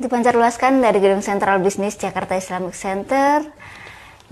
Dipancarluaskan dari Gedung Sentral Bisnis Jakarta Islamic Center,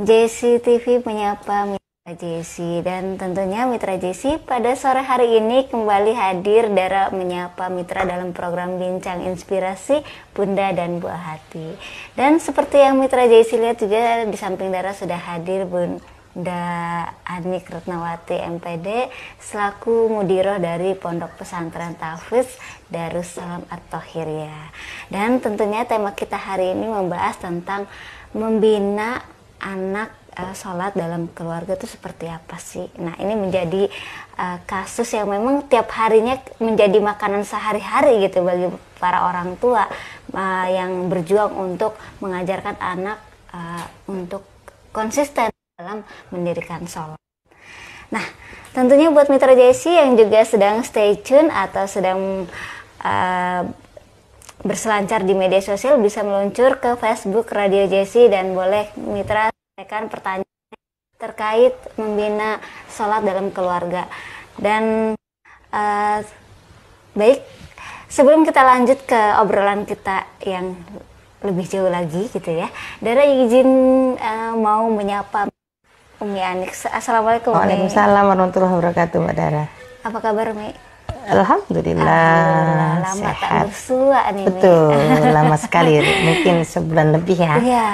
JC TV menyapa Mitra JC. Dan tentunya Mitra JC pada sore hari ini kembali hadir Dara menyapa Mitra dalam program Bincang Inspirasi Bunda dan Buah Hati. Dan seperti yang Mitra JC lihat juga di samping Dara sudah hadir Bunda Anik Retnawati MPD selaku mudiroh dari Pondok Pesantren Tahfiz Darussalam At-Thahiriyah. Dan tentunya tema kita hari ini membahas tentang membina anak sholat dalam keluarga itu seperti apa sih. Nah, ini menjadi kasus yang memang tiap harinya menjadi makanan sehari-hari gitu bagi para orang tua yang berjuang untuk mengajarkan anak untuk konsisten dalam mendirikan sholat. Nah, tentunya buat Mitra JC yang juga sedang stay tune atau sedang berselancar di media sosial bisa meluncur ke Facebook Radio JC dan boleh Mitra sampaikan pertanyaan terkait membina sholat dalam keluarga. Dan baik, sebelum kita lanjut ke obrolan kita yang lebih jauh lagi gitu ya, Dara izin mau menyapa Umi Anik. Assalamualaikum. Waalaikumsalam warahmatullahi wabarakatuh, Mbak Dara. Apa kabar, Mi? Alhamdulillah, lama sehat. tak bersua nih, Mi. Betul, lama sekali, mungkin sebulan lebih ya. Iya,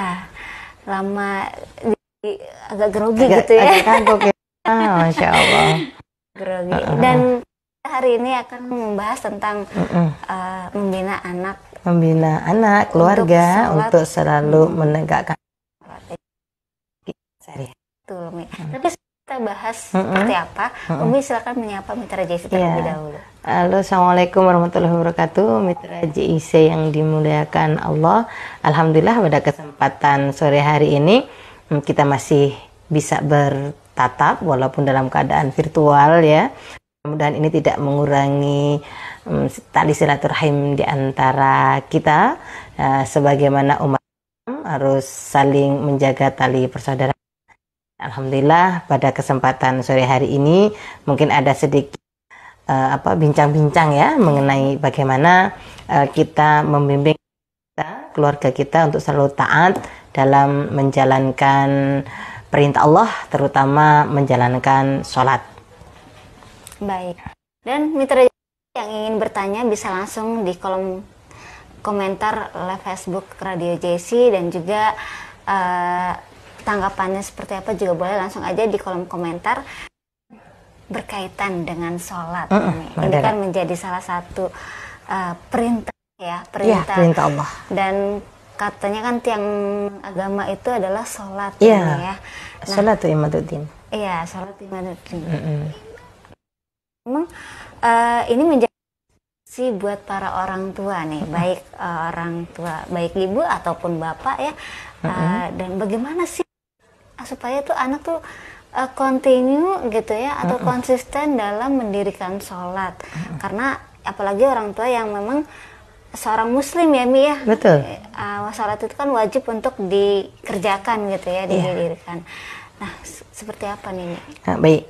lama agak grogi gitu ya. Agak kagok ya. Masya Allah. Grogi. Dan hari ini akan membahas tentang membina anak. Membina anak, keluarga untuk selalu menegakkan. Betul, Mi. Tapi kita bahas seperti apa. Umi silakan menyapa Mitra JC terlebih dahulu. Halo, assalamualaikum warahmatullahi wabarakatuh, Mitra JC yang dimuliakan Allah. Alhamdulillah pada kesempatan sore hari ini kita masih bisa bertatap walaupun dalam keadaan virtual ya. Mudah-mudahan ini tidak mengurangi tali silaturahim di antara kita, sebagaimana umat harus saling menjaga tali persaudaraan. Alhamdulillah pada kesempatan sore hari ini mungkin ada sedikit bincang-bincang ya mengenai bagaimana kita membimbing keluarga kita untuk selalu taat dalam menjalankan perintah Allah, terutama menjalankan sholat. Baik. Dan Mitra yang ingin bertanya bisa langsung di kolom komentar live Facebook Radio JC dan juga tanggapannya seperti apa juga boleh langsung aja di kolom komentar berkaitan dengan sholat. Ini kan menjadi salah satu perintah ya, perintah Allah. Dan katanya kan tiang agama itu adalah sholat ya. Nah, sholat itu imaduddin. Iya, sholat imaduddin. Memang ini menjadi sih buat para orang tua nih, baik orang tua, baik ibu ataupun bapak ya. Dan bagaimana sih supaya tuh anak tuh continue gitu ya atau konsisten dalam mendirikan sholat. Karena apalagi orang tua yang memang seorang muslim ya, Mi ya. Betul. Sholat itu kan wajib untuk dikerjakan gitu ya, didirikan. Nah, seperti apa nih, Mi? Baik,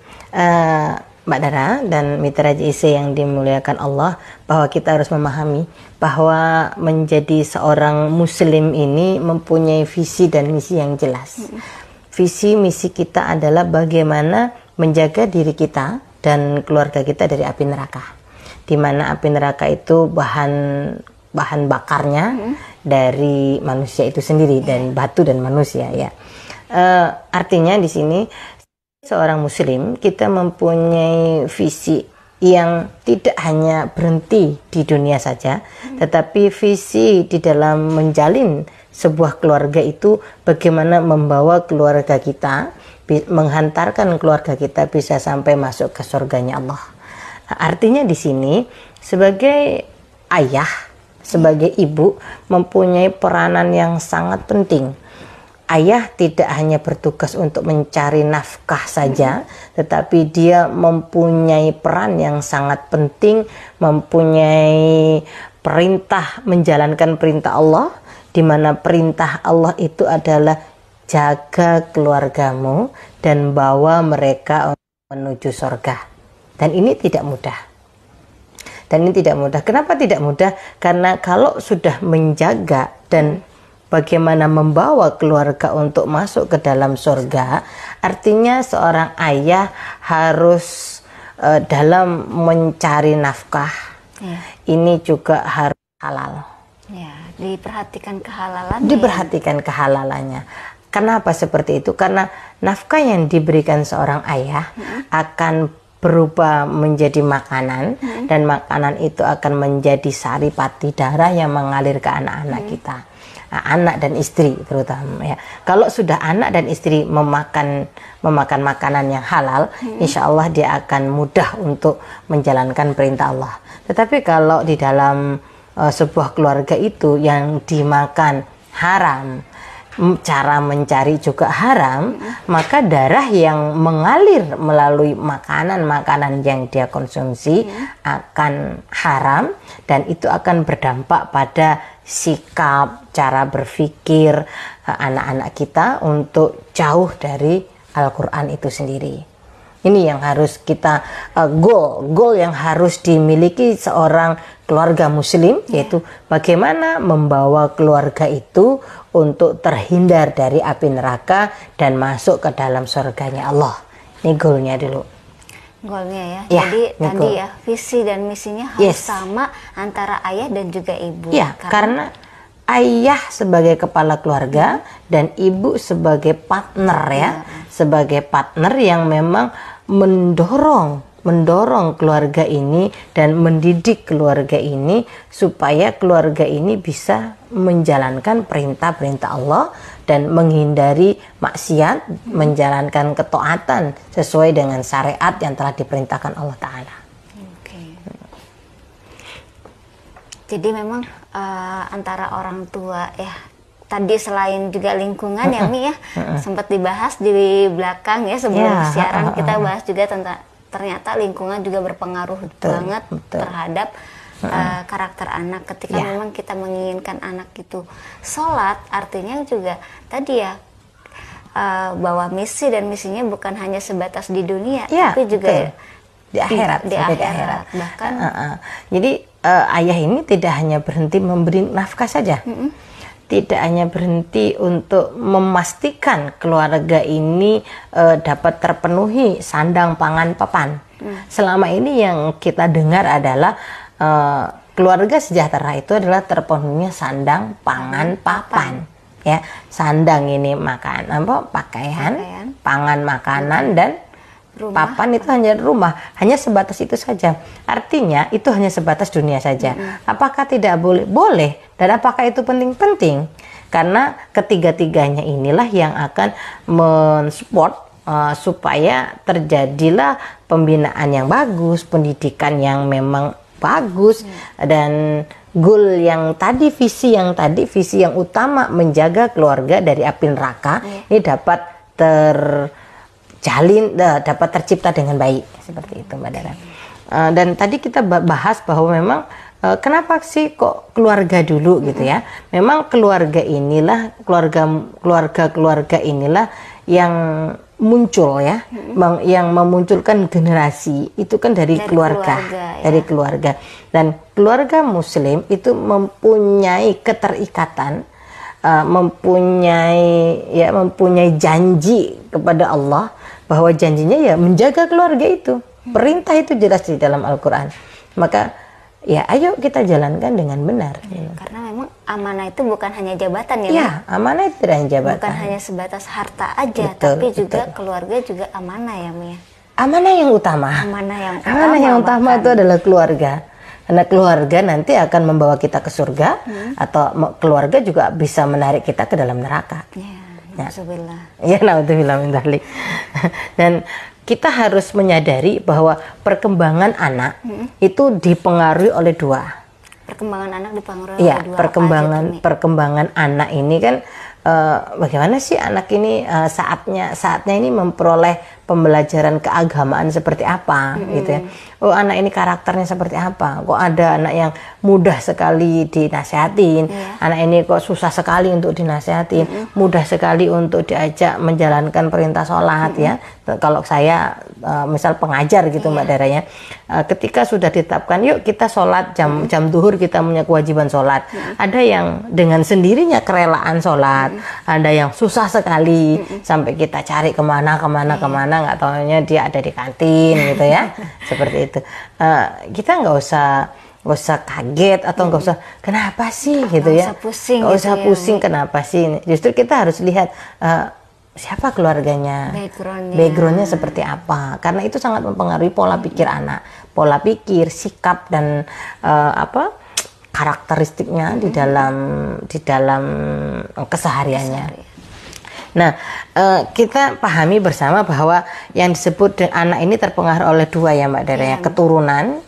Mbak Dara dan Mitra JC yang dimuliakan Allah, bahwa kita harus memahami bahwa menjadi seorang muslim ini mempunyai visi dan misi yang jelas. Visi misi kita adalah bagaimana menjaga diri kita dan keluarga kita dari api neraka, di mana api neraka itu bahan bakarnya dari manusia itu sendiri, dari batu dan manusia ya. Artinya di sini seorang muslim kita mempunyai visi yang tidak hanya berhenti di dunia saja, tetapi visi di dalam menjalin sebuah keluarga itu bagaimana membawa keluarga kita, menghantarkan keluarga kita bisa sampai masuk ke surganya Allah. Artinya di sini sebagai ayah, sebagai ibu mempunyai peranan yang sangat penting. Ayah tidak hanya bertugas untuk mencari nafkah saja, tetapi dia mempunyai peran yang sangat penting, mempunyai perintah, menjalankan perintah Allah, di mana perintah Allah itu adalah jaga keluargamu dan bawa mereka menuju surga. Dan ini tidak mudah. Dan ini tidak mudah. Kenapa tidak mudah? Karena kalau sudah menjaga dan bagaimana membawa keluarga untuk masuk ke dalam surga, artinya seorang ayah harus dalam mencari nafkah, ini juga harus halal. Ya, diperhatikan kehalalan. Diperhatikan kehalalannya. Kenapa seperti itu? Karena nafkah yang diberikan seorang ayah akan berubah menjadi makanan, dan makanan itu akan menjadi saripati darah yang mengalir ke anak-anak kita. Nah, anak dan istri terutama ya. Kalau sudah anak dan istri memakan makanan yang halal, insya Allah dia akan mudah untuk menjalankan perintah Allah. Tetapi kalau di dalam sebuah keluarga itu yang dimakan haram, cara mencari juga haram, maka darah yang mengalir melalui makanan-makanan yang dia konsumsi akan haram, dan itu akan berdampak pada sikap, cara berpikir anak-anak kita untuk jauh dari Al-Quran itu sendiri. Ini yang harus kita goal yang harus dimiliki seorang keluarga muslim, yaitu bagaimana membawa keluarga itu untuk terhindar dari api neraka dan masuk ke dalam surganya Allah. Ini goalnya dulu. Goalnya ya. Ya, jadi tadi goal. ya, visi dan misinya harus sama antara ayah dan juga ibu. Ya, karena ayah sebagai kepala keluarga dan ibu sebagai partner ya, sebagai partner yang memang mendorong keluarga ini dan mendidik keluarga ini supaya keluarga ini bisa menjalankan perintah-perintah Allah dan menghindari maksiat, menjalankan ketaatan sesuai dengan syariat yang telah diperintahkan Allah Ta'ala. Oke. Jadi memang antara orang tua ya, tadi selain juga lingkungan ya Mi ya, sempat dibahas di belakang ya sebelum siaran kita bahas juga tentang ternyata lingkungan juga berpengaruh banget terhadap karakter anak. Ketika memang kita menginginkan anak itu sholat, artinya juga tadi ya bahwa misi dan misinya bukan hanya sebatas di dunia, tapi juga di akhirat. Di akhirat. Bahkan jadi ayah ini tidak hanya berhenti memberi nafkah saja, tidak hanya berhenti untuk memastikan keluarga ini dapat terpenuhi sandang, pangan, papan. Selama ini yang kita dengar adalah keluarga sejahtera itu adalah terpenuhinya sandang, pangan, papan. Ya, sandang ini makan pakaian, pangan makanan, dan rumah. Papan itu hanya rumah, hanya sebatas itu saja. Artinya itu hanya sebatas dunia saja. Apakah tidak boleh? Boleh. Dan apakah itu penting? Karena ketiga-tiganya inilah yang akan mensupport supaya terjadilah pembinaan yang bagus, pendidikan yang memang bagus, dan goal yang tadi, visi yang utama menjaga keluarga dari api neraka ini dapat dapat tercipta dengan baik, seperti itu Mbak Dara. Dan tadi kita bahas bahwa memang kenapa sih kok keluarga dulu gitu ya? Memang keluarga inilah keluarga inilah yang muncul ya, yang memunculkan generasi itu kan dari keluarga ya. Dan keluarga Muslim itu mempunyai keterikatan, mempunyai janji kepada Allah bahwa janjinya ya menjaga keluarga itu. Perintah itu jelas di dalam Al-Quran. Maka ya ayo kita jalankan dengan benar. Karena memang amanah itu bukan hanya jabatan ya. Ya, amanah itu tidak hanya jabatan. Bukan hanya sebatas harta aja, tapi juga keluarga juga amanah ya Mi. Amanah yang utama. Amanah yang utama itu adalah keluarga. Karena keluarga nanti akan membawa kita ke surga, atau keluarga juga bisa menarik kita ke dalam neraka. Naudzubillah min dzalik. Dan kita harus menyadari bahwa perkembangan anak itu dipengaruhi oleh dua. Perkembangan anak dipengaruhi oleh dua. Perkembangan anak ini kan bagaimana sih anak ini saatnya ini memperoleh pembelajaran keagamaan seperti apa gitu ya. Oh, anak ini karakternya seperti apa? Kok ada anak yang mudah sekali dinasehatin, anak ini kok susah sekali untuk dinasehatin, mudah sekali untuk diajak menjalankan perintah sholat ya. Kalau saya misal pengajar gitu Mbak Dara ya, ketika sudah ditetapkan yuk kita sholat jam duhur, kita punya kewajiban sholat. Ada yang dengan sendirinya kerelaan sholat, ada yang susah sekali sampai kita cari kemana nggak taunya dia ada di kantin gitu ya. Seperti itu. Kita nggak usah kaget atau nggak usah kenapa sih gitu ya. Nggak usah pusing kenapa sih. Justru kita harus lihat siapa keluarganya, backgroundnya seperti apa. Karena itu sangat mempengaruhi pola pikir anak, pola pikir, sikap dan karakteristiknya di dalam kesehariannya. Nah, kita pahami bersama bahwa yang disebut anak ini terpengaruh oleh dua ya Mbak Dara ya, keturunan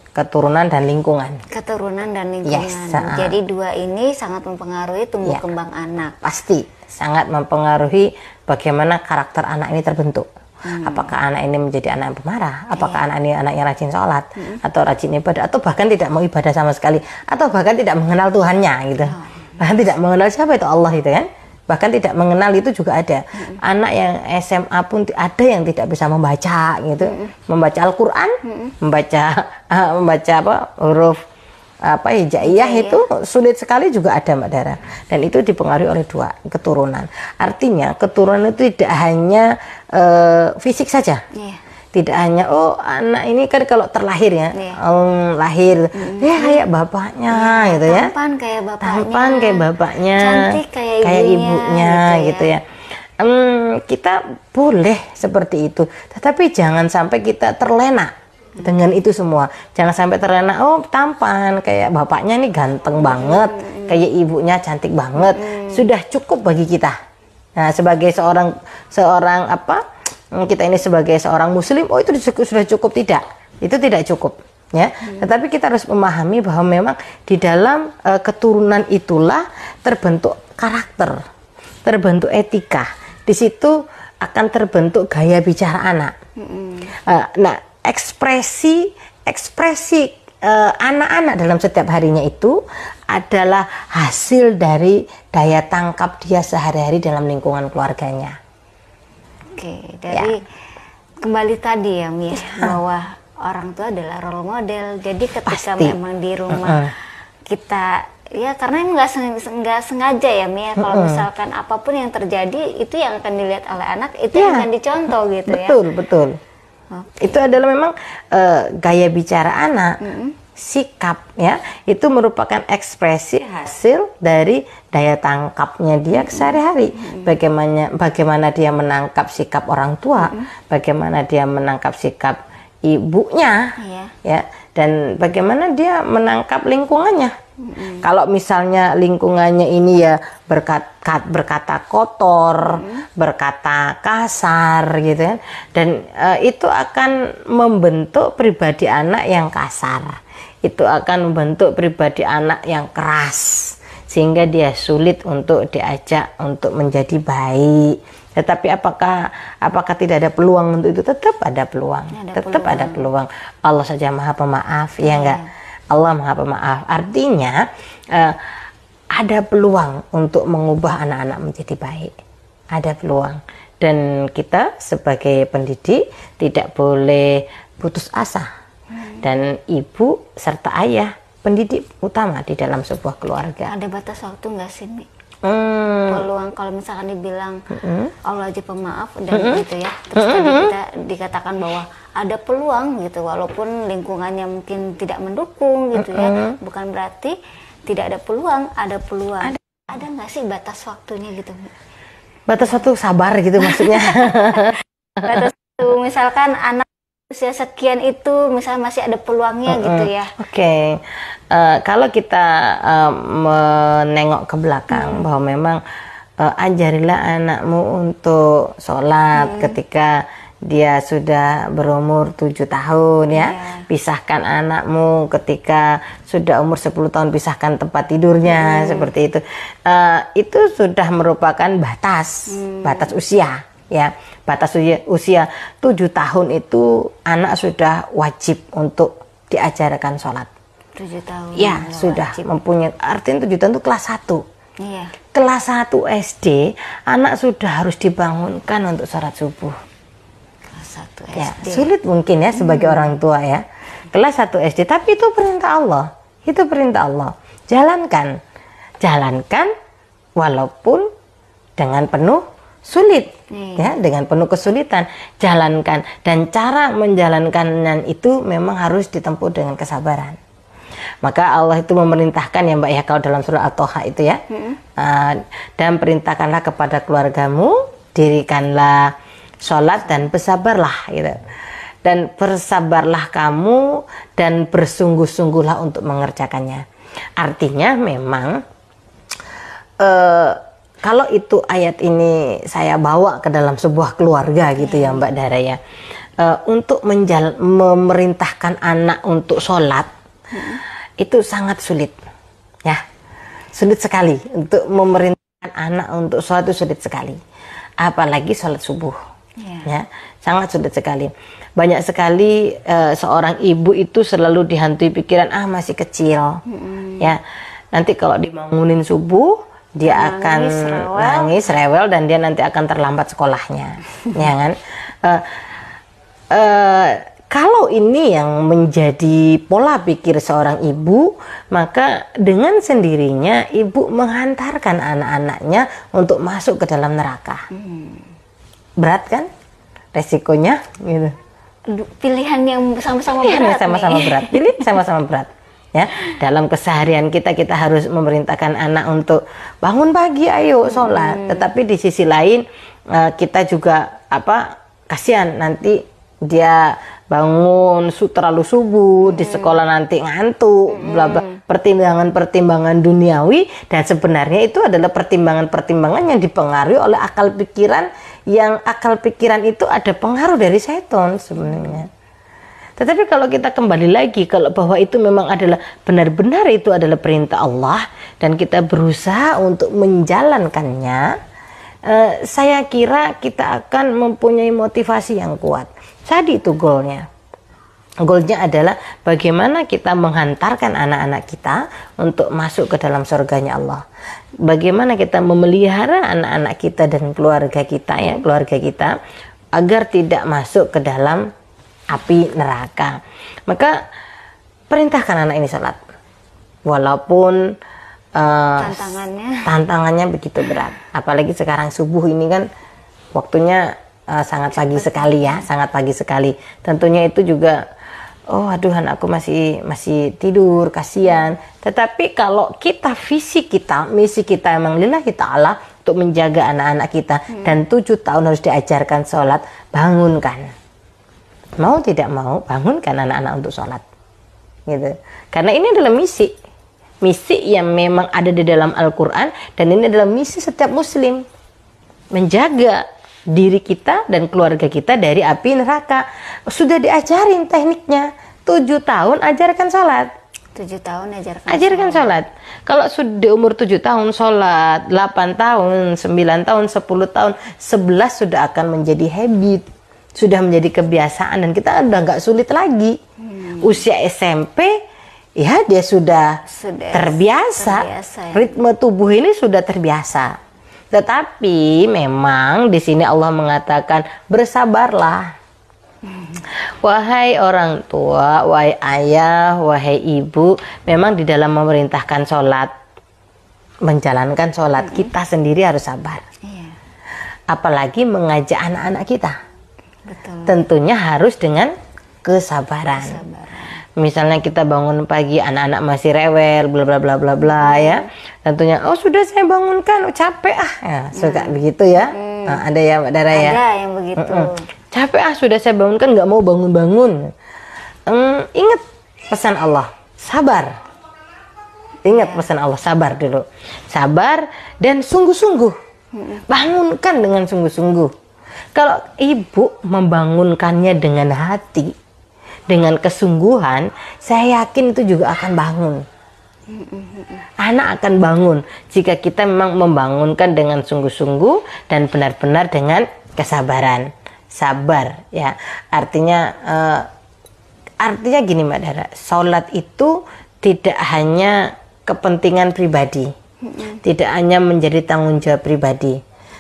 dan lingkungan. Keturunan dan lingkungan. Yes, jadi dua ini sangat mempengaruhi tumbuh kembang anak. Pasti sangat mempengaruhi bagaimana karakter anak ini terbentuk. Apakah anak ini menjadi anak yang pemarah? Apakah anak ini anak yang rajin sholat atau rajin ibadah, atau bahkan tidak mau ibadah sama sekali, atau bahkan tidak mengenal Tuhannya gitu. Bahkan tidak mengenal siapa itu Allah itu kan. Bahkan tidak mengenal itu juga ada. Anak yang SMA pun ada yang tidak bisa membaca gitu. Membaca Al-Qur'an, membaca huruf hijaiyah itu sulit sekali juga ada Mbak Dara. Dan itu dipengaruhi oleh dua keturunan. Artinya keturunan itu tidak hanya fisik saja. Tidak hanya anak ini kan kalau terlahir ya, lahir kayak bapaknya gitu ya, tampan kayak bapaknya, cantik kayak ibunya gitu ya. Kita boleh seperti itu, tetapi jangan sampai kita terlena dengan itu semua. Jangan sampai terlena, tampan kayak bapaknya nih ganteng banget, kayak ibunya cantik banget, sudah cukup bagi kita. Nah, sebagai seorang kita ini sebagai seorang muslim, itu sudah cukup, tidak, itu tidak cukup ya. Tetapi kita harus memahami bahwa memang di dalam keturunan itulah terbentuk karakter, terbentuk etika, di situ akan terbentuk gaya bicara anak. Nah, ekspresi anak-anak dalam setiap harinya itu adalah hasil dari daya tangkap dia sehari-hari dalam lingkungan keluarganya. Oke, dari kembali tadi ya Mi, bahwa orang tua adalah role model. Jadi ketika memang di rumah kita ya, karena nggak sengaja ya Mi, kalau misalkan apapun yang terjadi itu yang akan dilihat oleh anak, itu yang akan dicontoh gitu ya. Betul. Itu adalah memang gaya bicara anak. Sikap ya, itu merupakan ekspresi hasil dari daya tangkapnya dia sehari-hari. Bagaimana dia menangkap sikap orang tua, bagaimana dia menangkap sikap ibunya, ya, dan bagaimana dia menangkap lingkungannya. Kalau misalnya lingkungannya ini ya berkata kotor, berkata kasar gitu kan, dan itu akan membentuk pribadi anak yang kasar. Itu akan membentuk pribadi anak yang keras, sehingga dia sulit untuk diajak untuk menjadi baik. Tetapi apakah tidak ada peluang untuk itu? Tetap ada peluang. Ada peluang. Allah saja Maha Pemaaf, ya enggak? Allah Maha Pemaaf. Artinya ada peluang untuk mengubah anak-anak menjadi baik. Ada peluang. Dan kita sebagai pendidik tidak boleh putus asa. Dan ibu serta ayah pendidik utama di dalam sebuah keluarga. Ada batas waktu nggak sih Mi? Peluang kalau misalkan dibilang Allah aja pemaaf dan gitu ya, terus tadi kita dikatakan bahwa ada peluang gitu, walaupun lingkungannya mungkin tidak mendukung gitu ya, bukan berarti tidak ada peluang, ada peluang. Ada nggak sih batas waktunya gitu Mi? Batas waktu sabar gitu maksudnya. Batas waktu misalkan anak usia sekian itu misalnya masih ada peluangnya gitu ya. Oke. Kalau kita menengok ke belakang bahwa memang ajarilah anakmu untuk sholat ketika dia sudah berumur 7 tahun ya. Pisahkan anakmu ketika sudah umur 10 tahun, pisahkan tempat tidurnya seperti itu. Itu sudah merupakan batas usia ya. batas usia 7 tahun itu anak sudah wajib untuk diajarkan sholat. 7 tahun. Ya, sudah wajib. Mempunyai, artinya 7 tahun itu kelas 1. Iya. Kelas 1 SD, anak sudah harus dibangunkan untuk sholat subuh. Kelas 1 SD. Ya, sulit mungkin ya sebagai orang tua ya. Kelas 1 SD, tapi itu perintah Allah. Itu perintah Allah. Jalankan. Jalankan walaupun dengan penuh sulit. Ya, dengan penuh kesulitan. Jalankan. Dan cara menjalankannya itu memang harus ditempuh dengan kesabaran. Maka Allah itu memerintahkan ya Mbak ya, kalau dalam surah At-Toha itu ya, dan perintahkanlah kepada keluargamu, dirikanlah sholat dan bersabarlah gitu. Dan bersabarlah kamu dan bersungguh-sungguhlah untuk mengerjakannya. Artinya memang kalau itu ayat ini saya bawa ke dalam sebuah keluarga gitu ya Mbak Dara ya, untuk memerintahkan anak untuk sholat, itu sangat sulit ya, sulit sekali untuk memerintahkan anak untuk sholat, itu sulit sekali, apalagi sholat subuh ya, sangat sulit sekali. Banyak sekali seorang ibu itu selalu dihantui pikiran, masih kecil ya, nanti kalau dibangunin subuh dia akan nangis rewel dan dia nanti akan terlambat sekolahnya ya kan. Kalau ini yang menjadi pola pikir seorang ibu, maka dengan sendirinya ibu menghantarkan anak-anaknya untuk masuk ke dalam neraka. Berat kan resikonya gitu. Pilihan yang sama-sama berat. Sama-sama berat. Pilih sama-sama berat. Ya, dalam keseharian kita harus memerintahkan anak untuk bangun pagi, ayo sholat. Tetapi di sisi lain kita juga kasihan nanti dia bangun terlalu subuh, di sekolah nanti ngantuk, bla bla, pertimbangan-pertimbangan duniawi, dan sebenarnya itu adalah pertimbangan-pertimbangan yang dipengaruhi oleh akal pikiran, yang akal pikiran itu ada pengaruh dari setan sebenarnya. Tetapi kalau kita kembali lagi, kalau bahwa itu memang adalah benar-benar itu adalah perintah Allah dan kita berusaha untuk menjalankannya, saya kira kita akan mempunyai motivasi yang kuat. Tadi itu goalnya. Goalnya adalah bagaimana kita menghantarkan anak-anak kita untuk masuk ke dalam surganya Allah. Bagaimana kita memelihara anak-anak kita dan keluarga kita agar tidak masuk ke dalam api neraka. Maka perintahkan anak ini sholat, walaupun tantangannya begitu berat. Apalagi sekarang subuh ini kan waktunya sangat pagi sekali ya, sangat pagi sekali. Tentunya itu juga, aduh anakku masih tidur, kasihan. Tetapi kalau kita misi kita emang lillahi ta'ala untuk menjaga anak-anak kita, dan 7 tahun harus diajarkan sholat, bangunkan. Mau tidak mau, bangunkan anak-anak untuk sholat gitu. Karena ini adalah misi yang memang ada di dalam Al-Quran, dan ini adalah misi setiap muslim, menjaga diri kita dan keluarga kita dari api neraka. Sudah diajarin tekniknya, 7 tahun ajarkan sholat. 7 tahun ajarkan sholat. Kalau sudah umur 7 tahun sholat, 8 tahun, 9 tahun, 10 tahun, 11 sudah akan menjadi habit, sudah menjadi kebiasaan, dan kita udah nggak sulit lagi. Usia SMP ya dia sudah terbiasa ya. Ritme tubuh ini sudah terbiasa. Tetapi memang di sini Allah mengatakan bersabarlah. Wahai orang tua, wahai ayah, wahai ibu, memang di dalam memerintahkan sholat, menjalankan sholat, kita sendiri harus sabar. Apalagi mengajak anak-anak kita. Betul. Tentunya harus dengan kesabaran. Misalnya kita bangun pagi, anak-anak masih rewel, bla bla bla bla bla ya. Tentunya, sudah saya bangunkan, capek ya, suka begitu ya. Nah, ada ya Mbak Dara ya. Ada yang begitu. Capek sudah saya bangunkan, nggak mau bangun-bangun. Ingat pesan Allah, sabar. Ingat pesan Allah, sabar dulu. Sabar dan sungguh-sungguh. Bangunkan dengan sungguh-sungguh. Kalau ibu membangunkannya dengan hati, dengan kesungguhan, saya yakin itu juga akan bangun. Anak akan bangun jika kita memang membangunkan dengan sungguh-sungguh dan benar-benar dengan kesabaran. sabar ya. Artinya gini Mbak Dara, sholat itu tidak hanya kepentingan pribadi, tidak hanya menjadi tanggung jawab pribadi.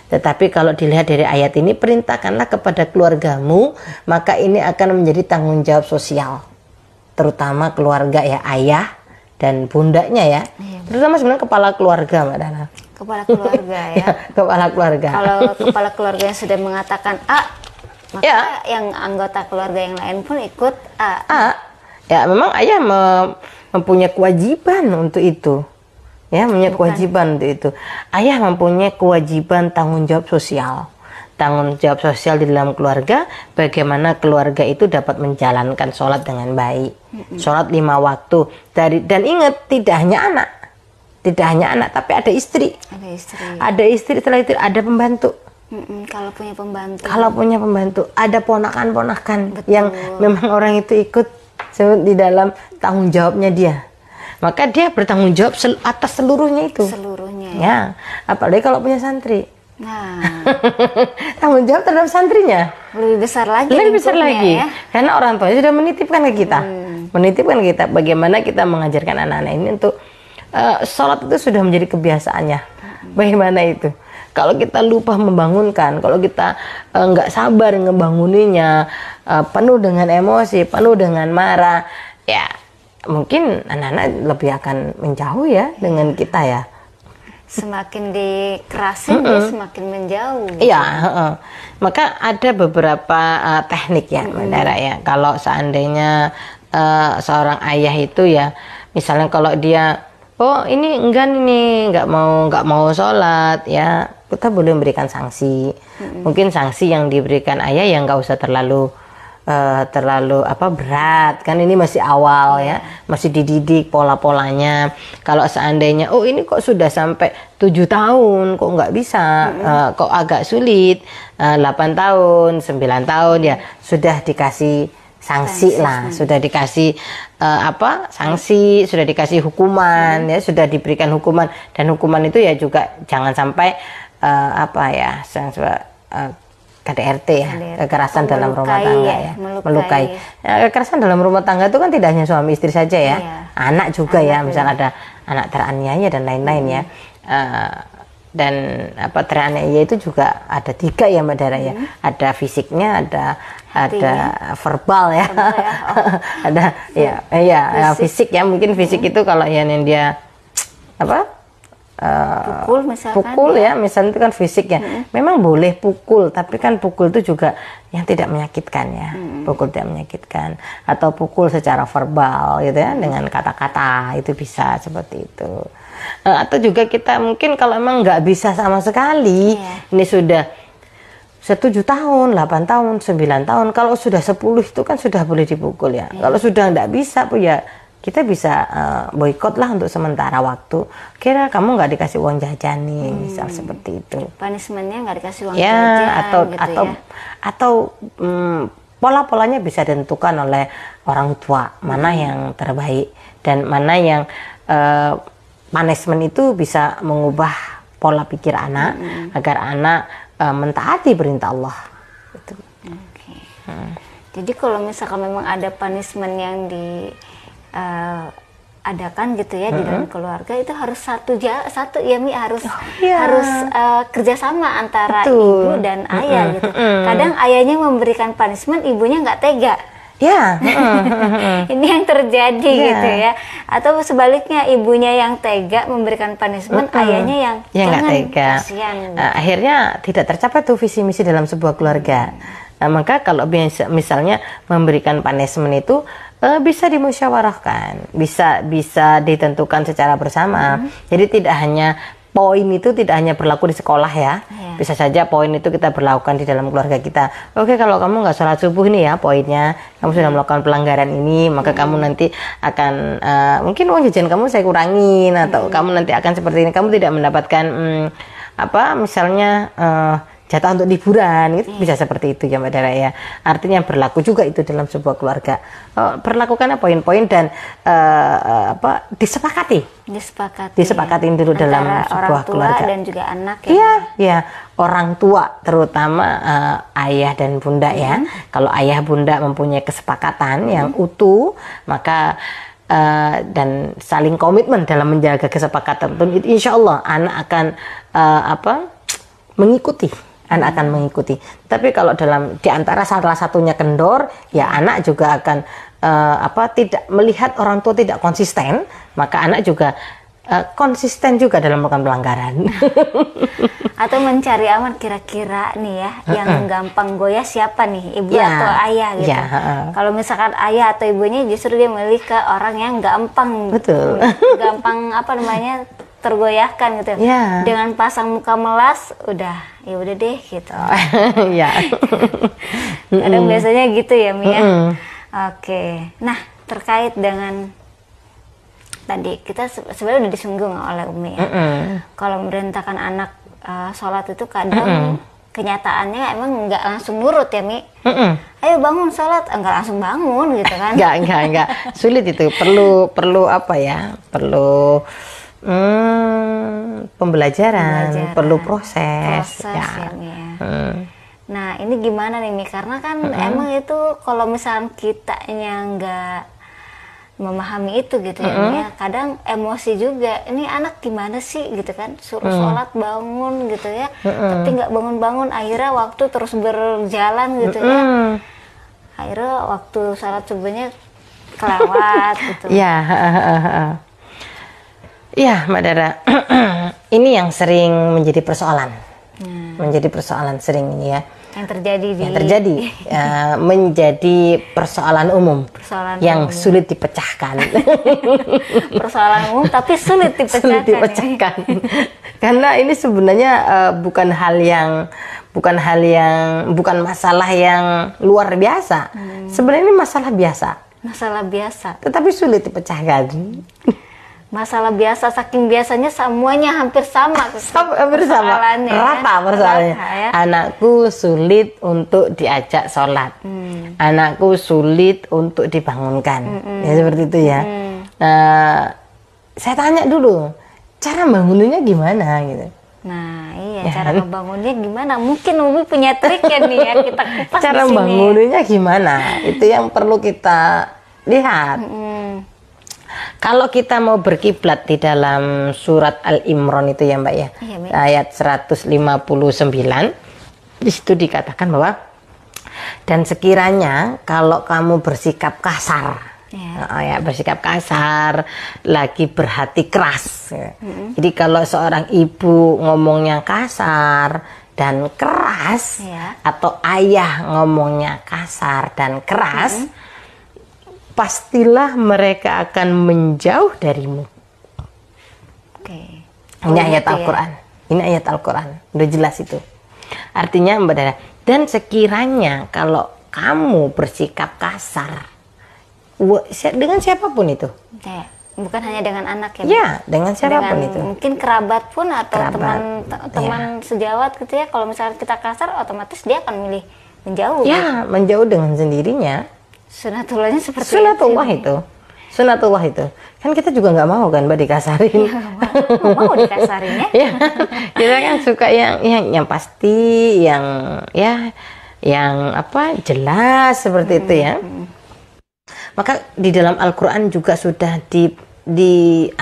Tetapi kalau dilihat dari ayat ini, perintahkanlah kepada keluargamu, maka ini akan menjadi tanggung jawab sosial, terutama keluarga ya, ayah dan bundanya ya, terutama sebenarnya kepala keluarga Mbak Dara. Kepala keluarga ya. Kepala keluarga. Kalau kepala keluarga yang sudah mengatakan A, maka yang anggota keluarga yang lain pun ikut A. Ya memang ayah mempunyai kewajiban untuk itu. Ya, mempunyai kewajiban untuk itu. Ayah mempunyai kewajiban tanggung jawab sosial. Tanggung jawab sosial di dalam keluarga, bagaimana keluarga itu dapat menjalankan sholat dengan baik. Sholat 5 waktu. Dan ingat, tidak hanya anak, tapi ada istri. Ada istri, setelah itu ada pembantu. Kalau punya pembantu. Ada ponakan-ponakan yang memang orang itu ikut di dalam tanggung jawabnya dia. Maka dia bertanggung jawab atas seluruhnya itu. Ya, apalagi kalau punya santri. Nah, tanggung jawab terhadap santrinya lebih besar lagi. Ya? Karena orang tuanya sudah menitipkan ke kita. Menitipkan ke kita bagaimana kita mengajarkan anak-anak ini untuk sholat itu sudah menjadi kebiasaannya. Bagaimana itu? Kalau kita lupa membangunkan, kalau kita nggak sabar ngebanguninnya, penuh dengan emosi, penuh dengan marah, ya mungkin anak-anak lebih akan menjauh ya dengan kita ya. Semakin dikerasin dia semakin menjauh. Iya, maka ada beberapa teknik ya, Mbak Dara ya. Kalau seandainya seorang ayah itu ya, misalnya kalau dia ini nggak mau sholat ya, kita boleh memberikan sanksi. Mungkin sanksi yang diberikan ayah yang nggak usah terlalu berat, kan ini masih awal ya, masih dididik pola-polanya. Kalau seandainya ini kok sudah sampai 7 tahun kok nggak bisa, kok agak sulit, 8 tahun 9 tahun ya sudah dikasih sanksi lah, sudah dikasih sanksi, sudah dikasih hukuman ya, sudah diberikan hukuman. Dan hukuman itu ya juga jangan sampai KDRT ya, kekerasan dalam rumah tangga ya, melukai. Kekerasan dalam rumah tangga itu kan tidak hanya suami istri saja ya, anak juga ya, misal ada anak teraniaya dan lain-lain ya. Dan teraniaya itu juga ada 3 ya Mbak Dara ya, ada fisiknya, ada verbal ya, ada fisik ya, mungkin fisik itu kalau yang dia pukul ya, misalnya itu kan fisik ya. Memang boleh pukul, tapi kan pukul itu juga yang tidak menyakitkan ya. Pukul tidak menyakitkan, atau pukul secara verbal gitu ya, dengan kata-kata itu bisa seperti itu. Atau juga kita mungkin kalau emang nggak bisa sama sekali, ini sudah 7 tahun, 8 tahun, 9 tahun, kalau sudah 10 itu kan sudah boleh dipukul ya. Kalau sudah nggak bisa ya kita bisa boikot lah untuk sementara waktu. Kira kamu nggak dikasih uang jajan nih, misal seperti itu. Punishmentnya nggak dikasih uang jajan atau pola-polanya bisa ditentukan oleh orang tua, mana yang terbaik dan mana yang punishment itu bisa mengubah pola pikir anak agar anak mentaati perintah Allah. Gitu. Jadi kalau misalkan memang ada punishment yang adakan gitu ya di dalam keluarga, itu harus satu ya Mi, harus kerjasama antara ibu dan ayah gitu. Kadang ayahnya memberikan punishment, ibunya nggak tega. Ini yang terjadi gitu ya. Atau sebaliknya, ibunya yang tega memberikan punishment, ayahnya yang nggak tega. Kasihan, gitu. Akhirnya tidak tercapai tuh visi misi dalam sebuah keluarga. Maka kalau misalnya memberikan punishment itu bisa dimusyawarahkan, bisa ditentukan secara bersama. Jadi tidak hanya poin itu tidak hanya berlaku di sekolah ya. Bisa saja poin itu kita berlakukan di dalam keluarga kita. Oke, kalau kamu nggak sholat subuh nih ya poinnya, kamu sudah melakukan pelanggaran ini, maka kamu nanti akan mungkin uang jajan kamu saya kurangin, atau kamu nanti akan seperti ini, kamu tidak mendapatkan misalnya jatah untuk liburan, gitu bisa seperti itu ya Mbak Dara ya. Artinya berlaku juga itu dalam sebuah keluarga. Perlakukan poin-poin dan disepakatin dulu antara dalam sebuah orang tua keluarga dan juga anak ya. Iya, ya orang tua terutama ayah dan bunda ya. Kalau ayah bunda mempunyai kesepakatan yang utuh, maka dan saling komitmen dalam menjaga kesepakatan, insya Allah anak akan mengikuti. Anak akan mengikuti. Tapi kalau di antara salah satunya kendor, ya anak juga akan tidak melihat orang tua tidak konsisten, maka anak juga konsisten juga dalam melakukan pelanggaran. Atau mencari aman kira-kira nih ya, yang gampang goyah siapa nih, ibu atau ayah gitu. Kalau misalkan ayah atau ibunya justru dia milih ke orang yang gampang, betul, gampang tergoyahkan gitu. Dengan pasang muka melas, ya udah deh gitu. Kadang biasanya gitu ya Mi ya. Oke, nah terkait dengan tadi kita sebenarnya udah disinggung oleh Umi ya. Kalau merintahkan anak sholat itu kadang kenyataannya emang nggak langsung nurut ya Mi. Ayo bangun sholat, nggak langsung bangun gitu kan? Nggak sulit itu. Perlu apa ya? Perlu pembelajaran, perlu proses ya Mi ya. Nah ini gimana nih Mi? Karena kan emang itu kalau misalnya kitanya nggak memahami itu gitu ya, Mi ya, kadang emosi juga. Ini anak gimana sih gitu kan? Suruh sholat bangun gitu ya, tapi nggak bangun-bangun. Akhirnya waktu terus berjalan gitu ya. Akhirnya waktu sholat subuhnya kelewat gitu. Iya, Mbak Dara. Ini yang sering menjadi persoalan. Menjadi persoalan sering ini ya. Yang terjadi menjadi persoalan umum yang sulit dipecahkan. Persoalan umum tapi sulit dipecahkan. Karena ini sebenarnya bukan masalah yang luar biasa. Sebenarnya ini masalah biasa. Tetapi sulit dipecahkan. Masalah biasa, saking biasanya semuanya hampir sama. Rata persoalannya. Ya? Anakku sulit untuk diajak sholat. Anakku sulit untuk dibangunkan. Ya seperti itu ya. Saya tanya dulu, cara bangunnya gimana gitu. Nah iya, cara membangunnya gimana? Mungkin Umi punya trik ya nih ya, kita kupas cara bangunnya gimana? Itu yang perlu kita lihat. Kalau kita mau berkiblat di dalam surat Al-Imran itu ya Mbak ya, ayat 159, di situ dikatakan bahwa dan sekiranya kalau kamu bersikap kasar, bersikap kasar, lagi berhati keras. Jadi kalau seorang ibu ngomongnya kasar dan keras, atau ayah ngomongnya kasar dan keras, pastilah mereka akan menjauh darimu. Ini ayat Al-Quran. Ini ayat Al-Quran. Udah jelas itu. Artinya Mbak Dara, dan sekiranya kalau kamu bersikap kasar dengan siapapun itu. Bukan hanya dengan anak ya? Ya, dengan siapapun itu. Mungkin kerabat pun atau teman sejawat gitu ya. Kalau misalnya kita kasar, otomatis dia akan milih menjauh. Ya, menjauh dengan sendirinya. Sunatullahnya seperti Sunatullah itu. Kan kita juga nggak mau kan Mbak dikasarin. Nggak mau dikasarin ya. Kita kan suka yang pasti, yang jelas seperti itu ya. Maka di dalam Al-Quran juga sudah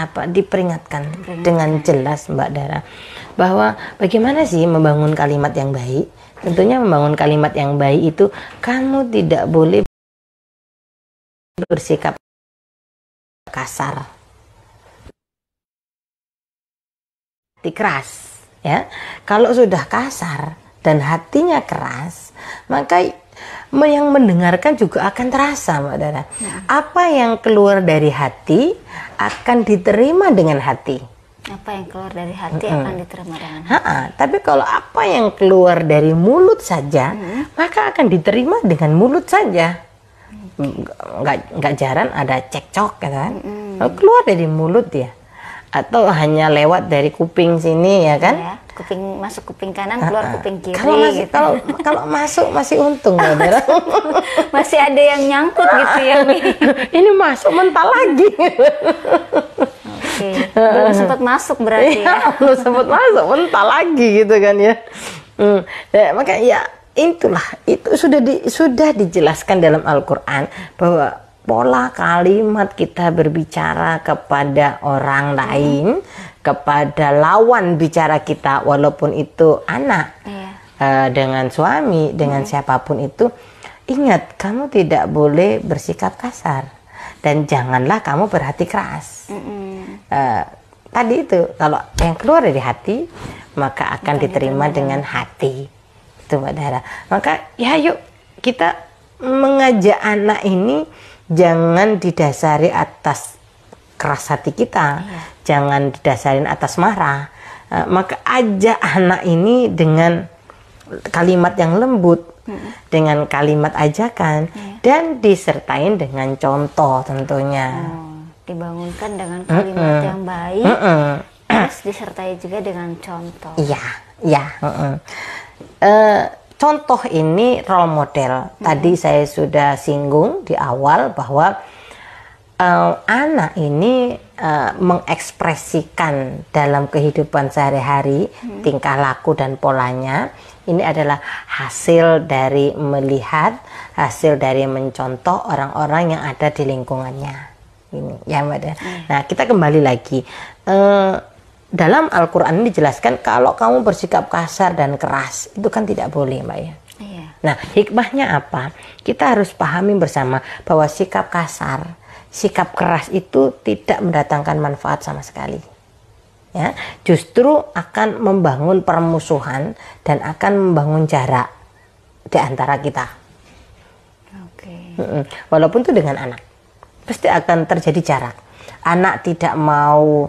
diperingatkan dengan jelas Mbak Dara, bahwa bagaimana sih membangun kalimat yang baik. Tentunya membangun kalimat yang baik itu kamu tidak boleh bersikap kasar, keras ya. Kalau sudah kasar dan hatinya keras, maka yang mendengarkan juga akan terasa Mbak Dara. Apa yang keluar dari hati akan diterima dengan hati. Apa yang keluar dari hati akan diterima dengan hati. Tapi kalau apa yang keluar dari mulut saja, maka akan diterima dengan mulut saja. Nggak jarang ada cekcok kan, keluar dari mulut ya, atau hanya lewat dari kuping sini ya kan, masuk kuping kanan, keluar kuping kiri. Kalau masuk masih untung, Mbak Dara. Masih ada yang nyangkut gitu ya. Ini masuk mental lagi. Oke, belum sempat masuk berarti ya. Belum sempat masuk, mental lagi gitu kan ya. Maka ya itulah, itu sudah dijelaskan dalam Al-Quran bahwa pola kalimat kita berbicara kepada orang lain, kepada lawan bicara kita, walaupun itu anak, dengan suami, dengan siapapun itu, ingat kamu tidak boleh bersikap kasar dan janganlah kamu berhati keras. Tadi itu kalau yang keluar dari hati maka akan diterima dengan hati. Itu Mbak Dara. Maka ya yuk kita mengajak anak ini jangan didasari atas keras hati kita, jangan didasarin atas marah. Maka ajak anak ini dengan kalimat yang lembut, dengan kalimat ajakan, dan disertain dengan contoh tentunya. Dibangunkan dengan kalimat yang baik, terus disertai juga dengan contoh. Contoh ini role model. Tadi saya sudah singgung di awal bahwa anak ini mengekspresikan dalam kehidupan sehari-hari tingkah laku dan polanya. Ini adalah hasil dari melihat, hasil dari mencontoh orang-orang yang ada di lingkungannya. Ini ya Mbak Dara. Nah, kita kembali lagi. Dalam Al-Quran ini dijelaskan kalau kamu bersikap kasar dan keras itu kan tidak boleh, Mbak ya. Nah, hikmahnya apa? Kita harus pahami bersama bahwa sikap kasar, sikap keras itu tidak mendatangkan manfaat sama sekali. Ya, justru akan membangun permusuhan dan akan membangun jarak di antara kita. Walaupun itu dengan anak, pasti akan terjadi jarak. Anak tidak mau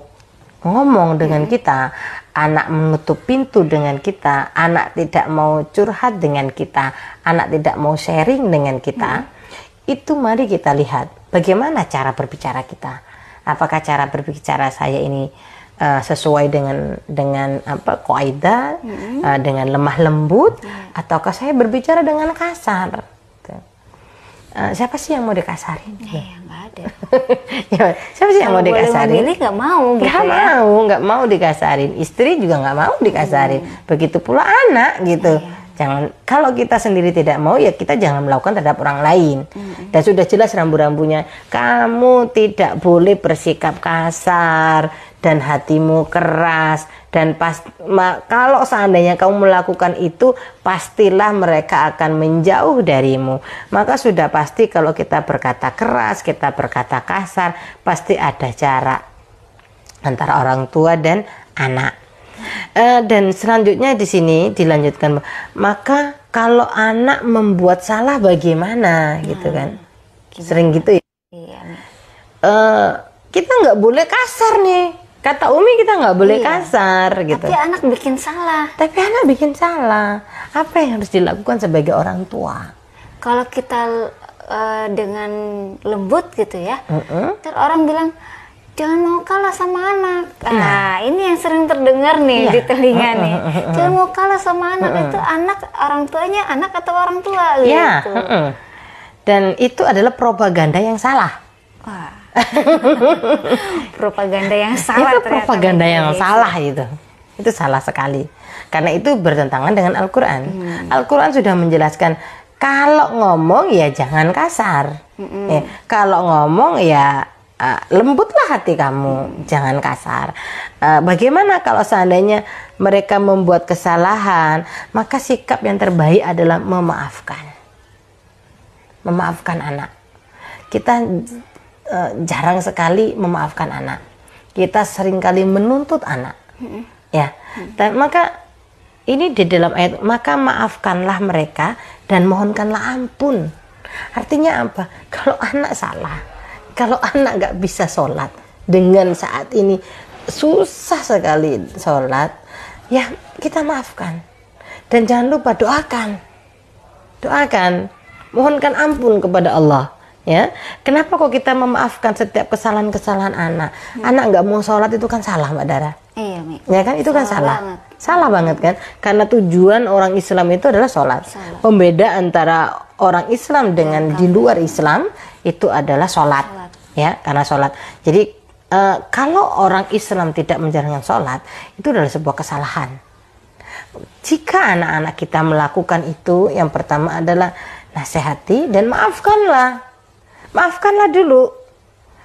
ngomong dengan kita, anak menutup pintu dengan kita, anak tidak mau curhat dengan kita, anak tidak mau sharing dengan kita. Itu mari kita lihat bagaimana cara berbicara kita. Apakah cara berbicara saya ini sesuai dengan apa kaidah, dengan lemah lembut, ataukah saya berbicara dengan kasar? Siapa sih yang mau dikasarin? Nggak ada. Siapa sih yang mau dikasarin? Nggak mau gitu nggak mau dikasarin. Istri juga nggak mau dikasarin. Begitu pula anak gitu. Jangan, kalau kita sendiri tidak mau ya kita jangan melakukan terhadap orang lain. Dan sudah jelas rambu-rambunya, kamu tidak boleh bersikap kasar dan hatimu keras, dan kalau seandainya kamu melakukan itu pastilah mereka akan menjauh darimu. Maka sudah pasti kalau kita berkata keras, kita berkata kasar, pasti ada jarak antara orang tua dan anak. Dan selanjutnya di sini dilanjutkan, maka kalau anak membuat salah bagaimana gitu kan, sering gitu ya. Kita nggak boleh kasar nih, kata Umi kita nggak boleh kasar gitu. Tapi anak bikin salah. Apa yang harus dilakukan sebagai orang tua? Kalau kita dengan lembut gitu ya, orang bilang jangan mau kalah sama anak. Nah, ini yang sering terdengar nih di telinga nih. Jangan mau kalah sama anak. Itu anak, orang tuanya anak atau orang tua gitu. Dan itu adalah propaganda yang salah. Propaganda yang salah. Itu propaganda yang salah itu. Itu salah sekali. Karena itu bertentangan dengan Al-Quran. Al-Quran sudah menjelaskan kalau ngomong ya jangan kasar. Kalau ngomong ya lembutlah hati kamu, jangan kasar. Bagaimana kalau seandainya mereka membuat kesalahan, maka sikap yang terbaik adalah memaafkan anak. Kita jarang sekali memaafkan anak. Kita seringkali menuntut anak. Ya. Dan maka ini di dalam ayat, maka maafkanlah mereka dan mohonkanlah ampun. Artinya apa? Kalau anak salah, kalau anak nggak bisa sholat, dengan saat ini susah sekali sholat, ya kita maafkan. Dan jangan lupa doakan, mohonkan ampun kepada Allah. Ya, kenapa kok kita memaafkan setiap kesalahan-kesalahan anak? Anak nggak mau sholat itu kan salah, Mbak Dara. Iya, Mi. Ya kan, itu kan salah. Banget. Salah banget kan? Karena tujuan orang Islam itu adalah sholat. Pembeda antara orang Islam dengan di luar Islam itu adalah sholat. Ya, karena sholat. Jadi kalau orang Islam tidak menjalankan sholat, itu adalah sebuah kesalahan. Jika anak-anak kita melakukan itu, yang pertama adalah nasihati dan maafkanlah. Maafkanlah dulu.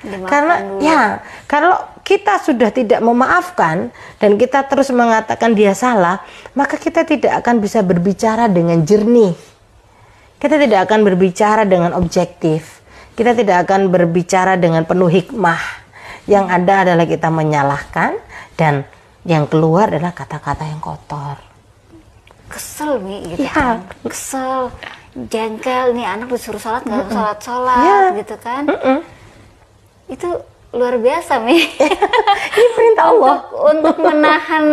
Karena ya, kalau kita sudah tidak memaafkan dan kita terus mengatakan dia salah, maka kita tidak akan bisa berbicara dengan jernih. Kita tidak akan berbicara dengan objektif. Kita tidak akan berbicara dengan penuh hikmah. Yang ada adalah kita menyalahkan dan yang keluar adalah kata-kata yang kotor. Kesel, Mi, gitu Ya. kan. Kesel, jengkel, nih anak disuruh sholat nggak sholat-sholat, gitu kan. Itu luar biasa, Mi. Ini perintah Allah Untuk menahan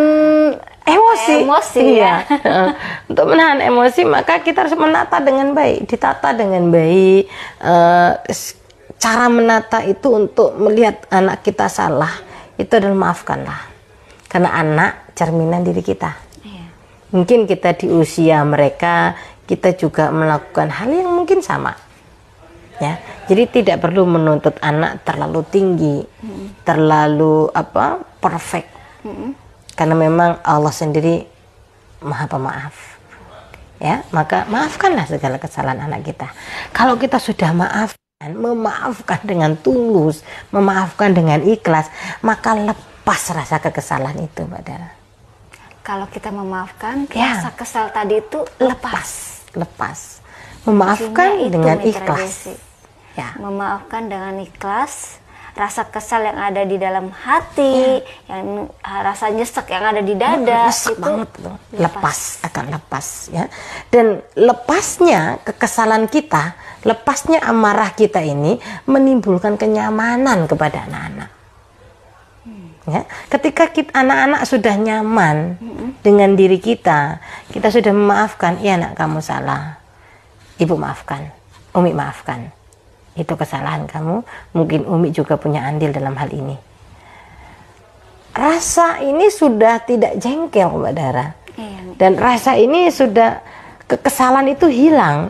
emosi iya. ya. Untuk menahan emosi, maka kita harus menata dengan baik, ditata dengan baik. Cara menata itu untuk melihat anak kita salah, itu adalah maafkanlah. Karena anak cerminan diri kita. Iya. Mungkin kita di usia mereka, kita juga melakukan hal yang mungkin sama. Ya, jadi tidak perlu menuntut anak terlalu tinggi, terlalu perfect. Karena memang Allah sendiri Maha Pemaaf. Ya, maka maafkanlah segala kesalahan anak kita. Kalau kita sudah memaafkan dengan tulus, memaafkan dengan ikhlas, maka lepas rasa kekesalan itu, Mbak Dara. Kalau kita memaafkan, Ya. rasa kesal tadi itu Lepas. Memaafkan Kuncinya itu, dengan Mitra ikhlas. Jesi. Ya. Memaafkan dengan ikhlas, rasa kesal yang ada di dalam hati, yang rasa nyesek yang ada di dada, Nyesek itu banget loh. Akan lepas ya. Dan lepasnya kekesalan kita, lepasnya amarah kita ini menimbulkan kenyamanan kepada anak-anak. Ya, ketika anak-anak sudah nyaman dengan diri kita sudah memaafkan, ya nak kamu salah, ibu maafkan, umi maafkan, itu kesalahan kamu, mungkin umi juga punya andil dalam hal ini. Rasa ini sudah tidak jengkel, Mbak Dara. Iya. Dan rasa ini sudah, kekesalan itu hilang.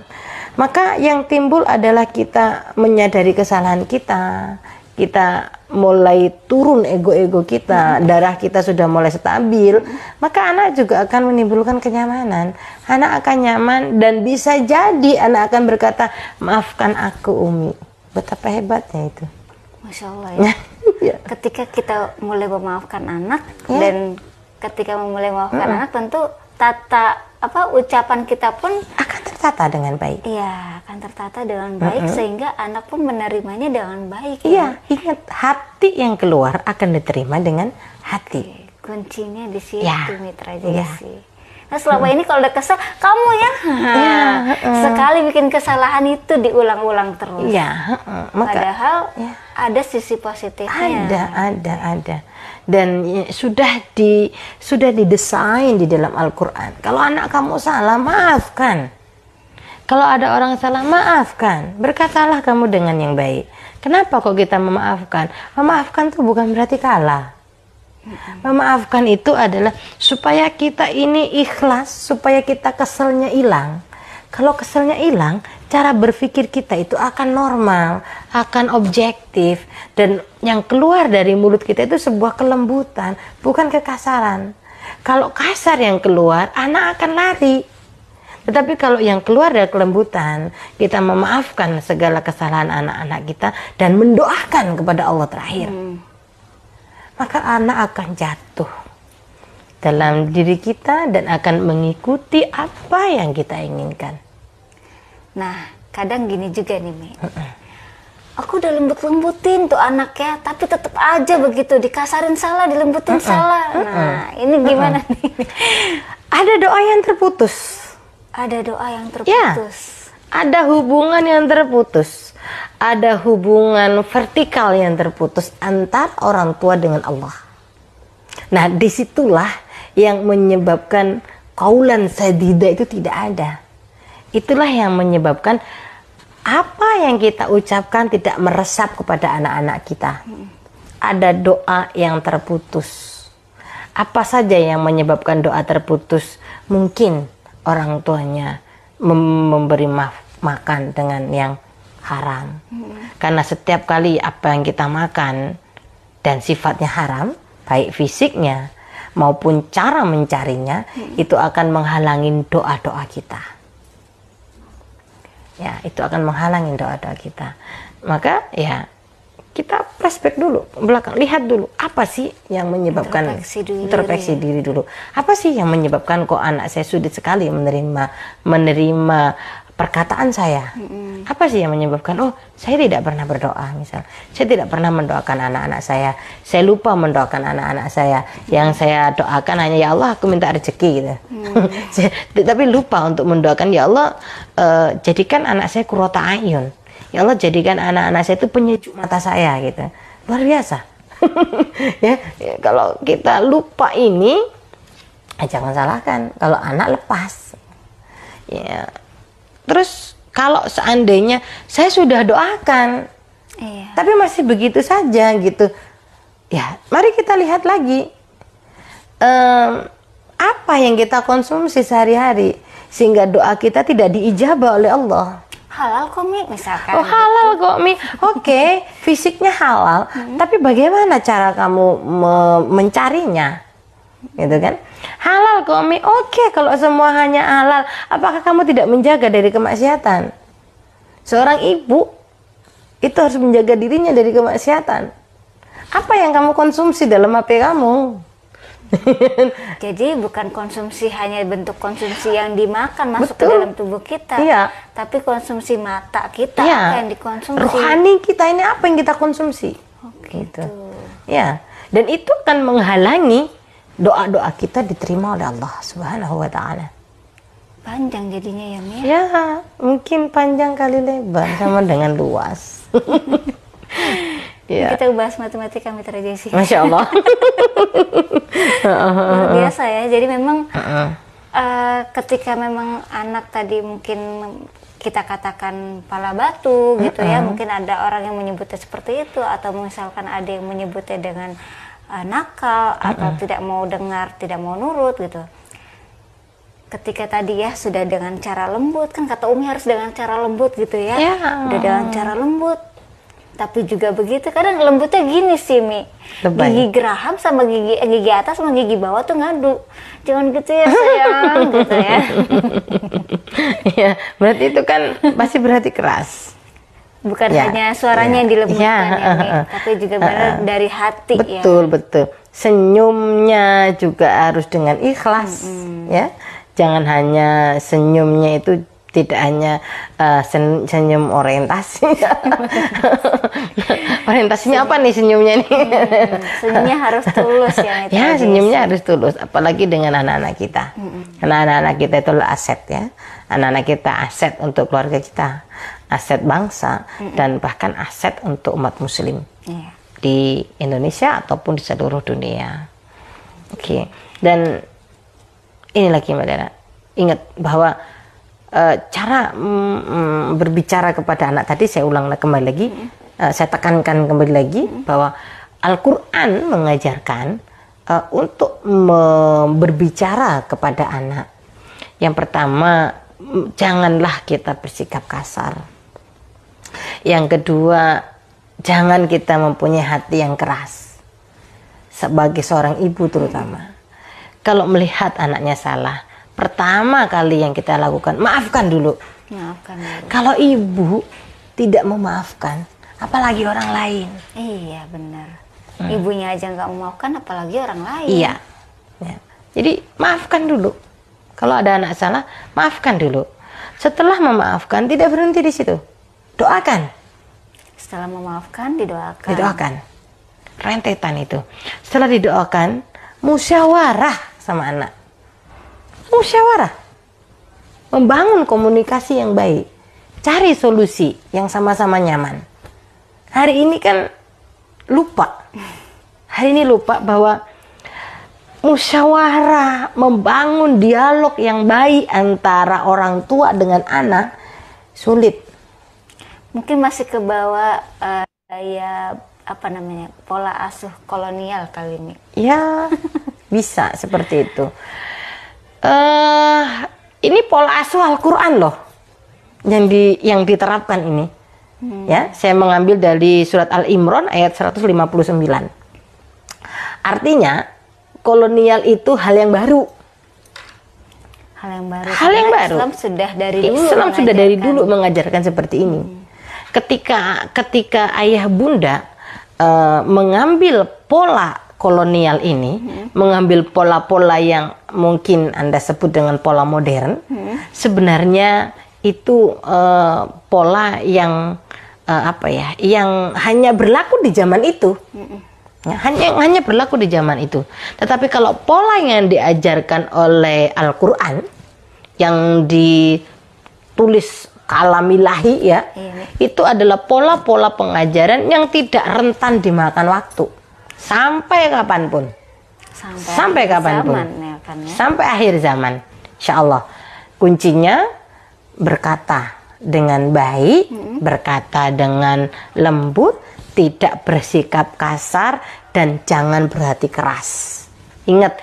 Maka yang timbul adalah kita menyadari kesalahan kita mulai turun ego-ego kita, darah kita sudah mulai stabil, maka anak juga akan menimbulkan kenyamanan. Anak akan nyaman dan bisa jadi anak akan berkata, maafkan aku Umi. Betapa hebatnya itu. Masya Allah ya. Ya. Ketika kita mulai memaafkan anak Ya. dan ketika mulai memaafkan anak, tentu ucapan kita pun Akan tertata dengan baik. iya akan tertata dengan baik, sehingga anak pun menerimanya dengan baik. Iya, ingat, hati yang keluar akan diterima dengan hati. Kuncinya di situ, Ya. Mitra Ya. Jesi. Nah, selama ini kalau udah kesel, kamu ya, sekali bikin kesalahan itu diulang-ulang terus. Iya, maka Padahal ada sisi positifnya. ada. Dan sudah didesain di dalam Al-Quran. Kalau anak kamu salah, maafkan. Kalau ada orang salah, maafkan. Berkatalah kamu dengan yang baik. Kenapa kok kita memaafkan? Memaafkan itu bukan berarti kalah. Memaafkan itu adalah supaya kita ini ikhlas, supaya kita keselnya hilang. Kalau keselnya hilang, cara berpikir kita itu akan normal, akan objektif, dan yang keluar dari mulut kita itu sebuah kelembutan, bukan kekasaran. Kalau kasar yang keluar, anak akan lari. Tetapi kalau yang keluar dari kelembutan, kita memaafkan segala kesalahan anak-anak kita dan mendoakan kepada Allah terakhir. Maka anak akan jatuh dalam diri kita dan akan mengikuti apa yang kita inginkan. Nah, kadang gini juga nih, Mi. Aku udah lembut-lembutin tuh anaknya, tapi tetap aja begitu, dikasarin salah, dilembutin salah. Nah, ini gimana nih? Ada doa yang terputus. Ada doa yang Ya, terputus. ada hubungan yang terputus. Ada hubungan vertikal yang terputus antara orang tua dengan Allah. Nah, disitulah yang menyebabkan kaulan sadida itu tidak ada. Itulah yang menyebabkan apa yang kita ucapkan tidak meresap kepada anak-anak kita. Ada doa yang terputus. Apa saja yang menyebabkan doa terputus? Mungkin orang tuanya memberi makan dengan yang haram. Karena setiap kali apa yang kita makan dan sifatnya haram, baik fisiknya maupun cara mencarinya, itu akan menghalangi doa-doa kita. Ya, itu akan menghalangi doa-doa kita. Maka ya kita flashback dulu belakang, lihat dulu apa sih yang menyebabkan, introspeksi diri dulu. Apa sih yang menyebabkan kok anak saya sulit sekali menerima perkataan saya? Apa sih yang menyebabkan, oh saya tidak pernah berdoa, misal saya tidak pernah mendoakan anak-anak saya lupa mendoakan anak-anak saya, yang saya doakan hanya ya Allah aku minta rezeki gitu. Tapi lupa untuk mendoakan ya Allah jadikan anak saya qurrata ayun, ya Allah jadikan anak-anak saya itu penyejuk mata saya gitu. Luar biasa. Ya, kalau kita lupa ini, jangan salahkan kalau anak lepas. Ya. Terus kalau seandainya saya sudah doakan, tapi masih begitu saja gitu, ya mari kita lihat lagi apa yang kita konsumsi sehari-hari sehingga doa kita tidak diijabah oleh Allah. Halal kok Mi, misalkan. Oh halal kok Mi, oke, fisiknya halal, tapi bagaimana cara kamu mencarinya, gitu kan? Halal kok Mi, oke, kalau semua hanya halal, apakah kamu tidak menjaga dari kemaksiatan? Seorang ibu itu harus menjaga dirinya dari kemaksiatan. Apa yang kamu konsumsi dalam HP kamu? Jadi bukan konsumsi hanya bentuk konsumsi yang dimakan masuk ke dalam tubuh kita, tapi konsumsi mata kita, apa yang dikonsumsi. Rohani kita ini apa yang kita konsumsi? Gitu. Ya, dan itu akan menghalangi doa-doa kita diterima oleh Allah Subhanahu wa Ta'ala. Panjang jadinya ya Mi? Ya, mungkin panjang kali lebar sama dengan luas. Ya. Kita bahas matematika Mitra Jesi. Masya Allah. Luar biasa ya. Jadi memang ketika memang anak tadi mungkin kita katakan pala batu gitu ya, mungkin ada orang yang menyebutnya seperti itu, atau misalkan ada yang menyebutnya dengan nakal atau tidak mau dengar, tidak mau nurut gitu. Ketika tadi ya sudah dengan cara lembut, kan kata Umi harus dengan cara lembut gitu ya. Udah dengan cara lembut. Tapi juga begitu, kadang lembutnya gini sih Mi, gigi geraham sama gigi atas sama gigi bawah tuh ngadu, jangan gitu ya sayang gitu ya. Ya berarti itu kan pasti berarti keras, bukan hanya suaranya yang dilembutkan ya Mi, tapi juga benar dari hati. Betul. Senyumnya juga harus dengan ikhlas ya, jangan hanya senyumnya itu tidak hanya senyum orientasi. Orientasinya apa nih senyumnya nih? Senyumnya harus tulus ya. Ya, senyumnya harus tulus, apalagi dengan anak-anak kita. Karena anak-anak kita itu aset ya. Anak-anak kita aset untuk keluarga kita, aset bangsa, dan bahkan aset untuk umat muslim di Indonesia ataupun di seluruh dunia. Oke. Dan ini lagi Mbak Dara, ingat bahwa cara berbicara kepada anak tadi, saya ulang kembali lagi, saya tekankan kembali lagi bahwa Al-Quran mengajarkan untuk berbicara kepada anak. Yang pertama, janganlah kita bersikap kasar. Yang kedua, jangan kita mempunyai hati yang keras. Sebagai seorang ibu terutama, kalau melihat anaknya salah, pertama kali yang kita lakukan, maafkan dulu. Kalau ibu tidak memaafkan, apalagi orang lain. Iya benar. Ibunya aja nggak memaafkan, apalagi orang lain. Iya. Ya. Jadi maafkan dulu. Kalau ada anak salah, maafkan dulu. Setelah memaafkan, tidak berhenti di situ. Doakan. Setelah memaafkan, didoakan. Didoakan. Rentetan itu. Setelah didoakan, musyawarah sama anak. Musyawarah, membangun komunikasi yang baik, cari solusi yang sama-sama nyaman. Hari ini kan lupa bahwa musyawarah, membangun dialog yang baik antara orang tua dengan anak sulit. Mungkin masih ke bawah pola asuh kolonial kali ini. Ya, Bisa seperti itu. Ini pola asuh Al-Quran loh yang diterapkan ini. Ya, saya mengambil dari surat Al-Imran ayat 159. Artinya kolonial itu hal yang baru. Hal yang baru. Islam sudah dari dulu mengajarkan seperti ini. Ketika ayah bunda mengambil pola kolonial ini, mengambil pola-pola yang mungkin Anda sebut dengan pola modern, sebenarnya itu pola yang yang hanya berlaku di zaman itu. Hanya berlaku di zaman itu. Tetapi kalau pola yang diajarkan oleh Al-Quran, yang ditulis kalamilahi ya, itu adalah pola-pola pengajaran yang tidak rentan dimakan waktu sampai kapanpun, sampai kapanpun, sampai akhir zaman. Insya Allah kuncinya berkata dengan baik, berkata dengan lembut, tidak bersikap kasar, dan jangan berhati keras. Ingat,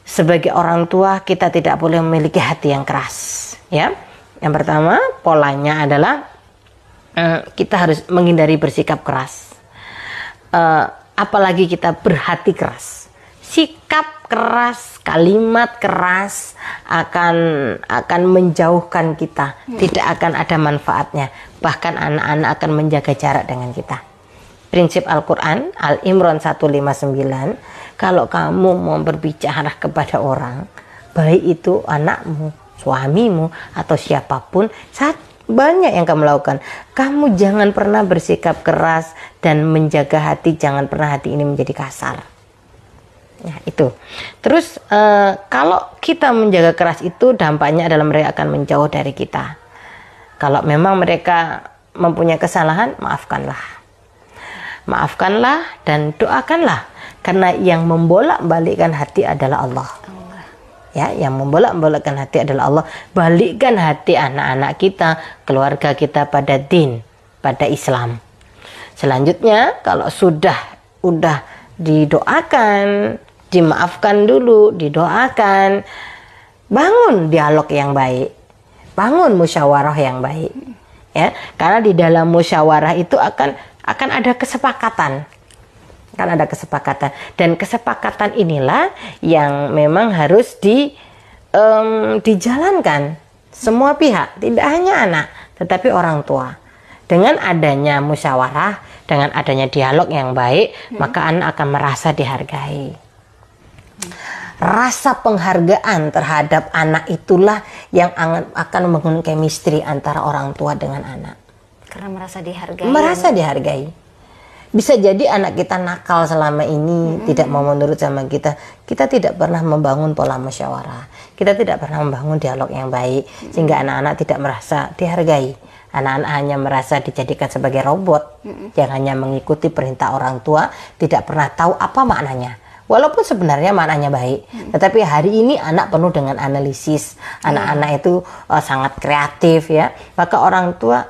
sebagai orang tua kita tidak boleh memiliki hati yang keras. Ya, yang pertama polanya adalah kita harus menghindari bersikap keras. Apalagi kita berhati keras. Sikap keras, kalimat keras akan menjauhkan kita. Tidak akan ada manfaatnya. Bahkan anak-anak akan menjaga jarak dengan kita. Prinsip Al-Quran, Al-Imran 159, kalau kamu mau berbicara kepada orang, baik itu anakmu, suamimu, atau siapapun, banyak yang kamu lakukan. Kamu jangan pernah bersikap keras dan menjaga hati, jangan pernah hati ini menjadi kasar. Ya, itu. Terus kalau kita menjaga keras itu, dampaknya adalah mereka akan menjauh dari kita. Kalau memang mereka mempunyai kesalahan, maafkanlah. Maafkanlah dan doakanlah, karena yang membolak-balikkan hati adalah Allah. Ya, yang membolak-balikkan hati adalah Allah. Balikkan hati anak-anak kita, keluarga kita pada din, pada Islam. Selanjutnya, kalau sudah didoakan, dimaafkan dulu, didoakan, bangun dialog yang baik, bangun musyawarah yang baik. Ya, karena di dalam musyawarah itu akan ada kesepakatan, dan kesepakatan inilah yang memang harus dijalankan semua pihak, tidak hanya anak tetapi orang tua. Dengan adanya musyawarah, dengan adanya dialog yang baik, maka anak akan merasa dihargai. Rasa penghargaan terhadap anak itulah yang akan membangun chemistry antara orang tua dengan anak. Karena merasa dihargai. Bisa jadi anak kita nakal selama ini, tidak mau menurut sama kita. Kita tidak pernah membangun pola musyawarah. Kita tidak pernah membangun dialog yang baik, sehingga anak-anak tidak merasa dihargai. Anak-anak hanya merasa dijadikan sebagai robot, yang hanya mengikuti perintah orang tua, tidak pernah tahu apa maknanya. Walaupun sebenarnya maknanya baik, tetapi hari ini anak penuh dengan analisis. Anak-anak itu sangat kreatif ya. Maka orang tua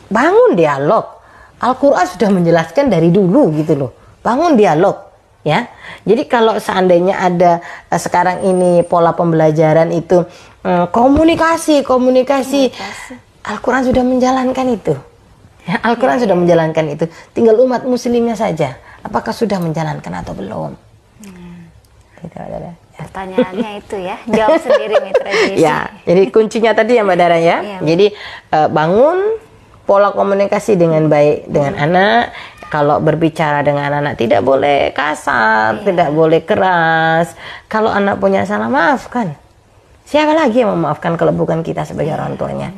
bangun dialog. Al-Quran sudah menjelaskan dari dulu gitu loh. Bangun dialog ya. Jadi kalau seandainya ada sekarang ini pola pembelajaran itu komunikasi. Al-Quran sudah menjalankan itu. Ya, Al-Quran sudah menjalankan itu. Tinggal umat muslimnya saja. Apakah sudah menjalankan atau belum? Gitu, ya. Pertanyaannya itu ya, jawab sendiri Mitra Jesi. Ya, jadi kuncinya tadi ya Mbak Dara ya. Jadi bangun pola komunikasi dengan baik dengan anak. Kalau berbicara dengan anak tidak boleh kasar, tidak boleh keras. Kalau anak punya salah, maafkan. Siapa lagi yang memaafkan kalau bukan kita sebagai orang tuanya?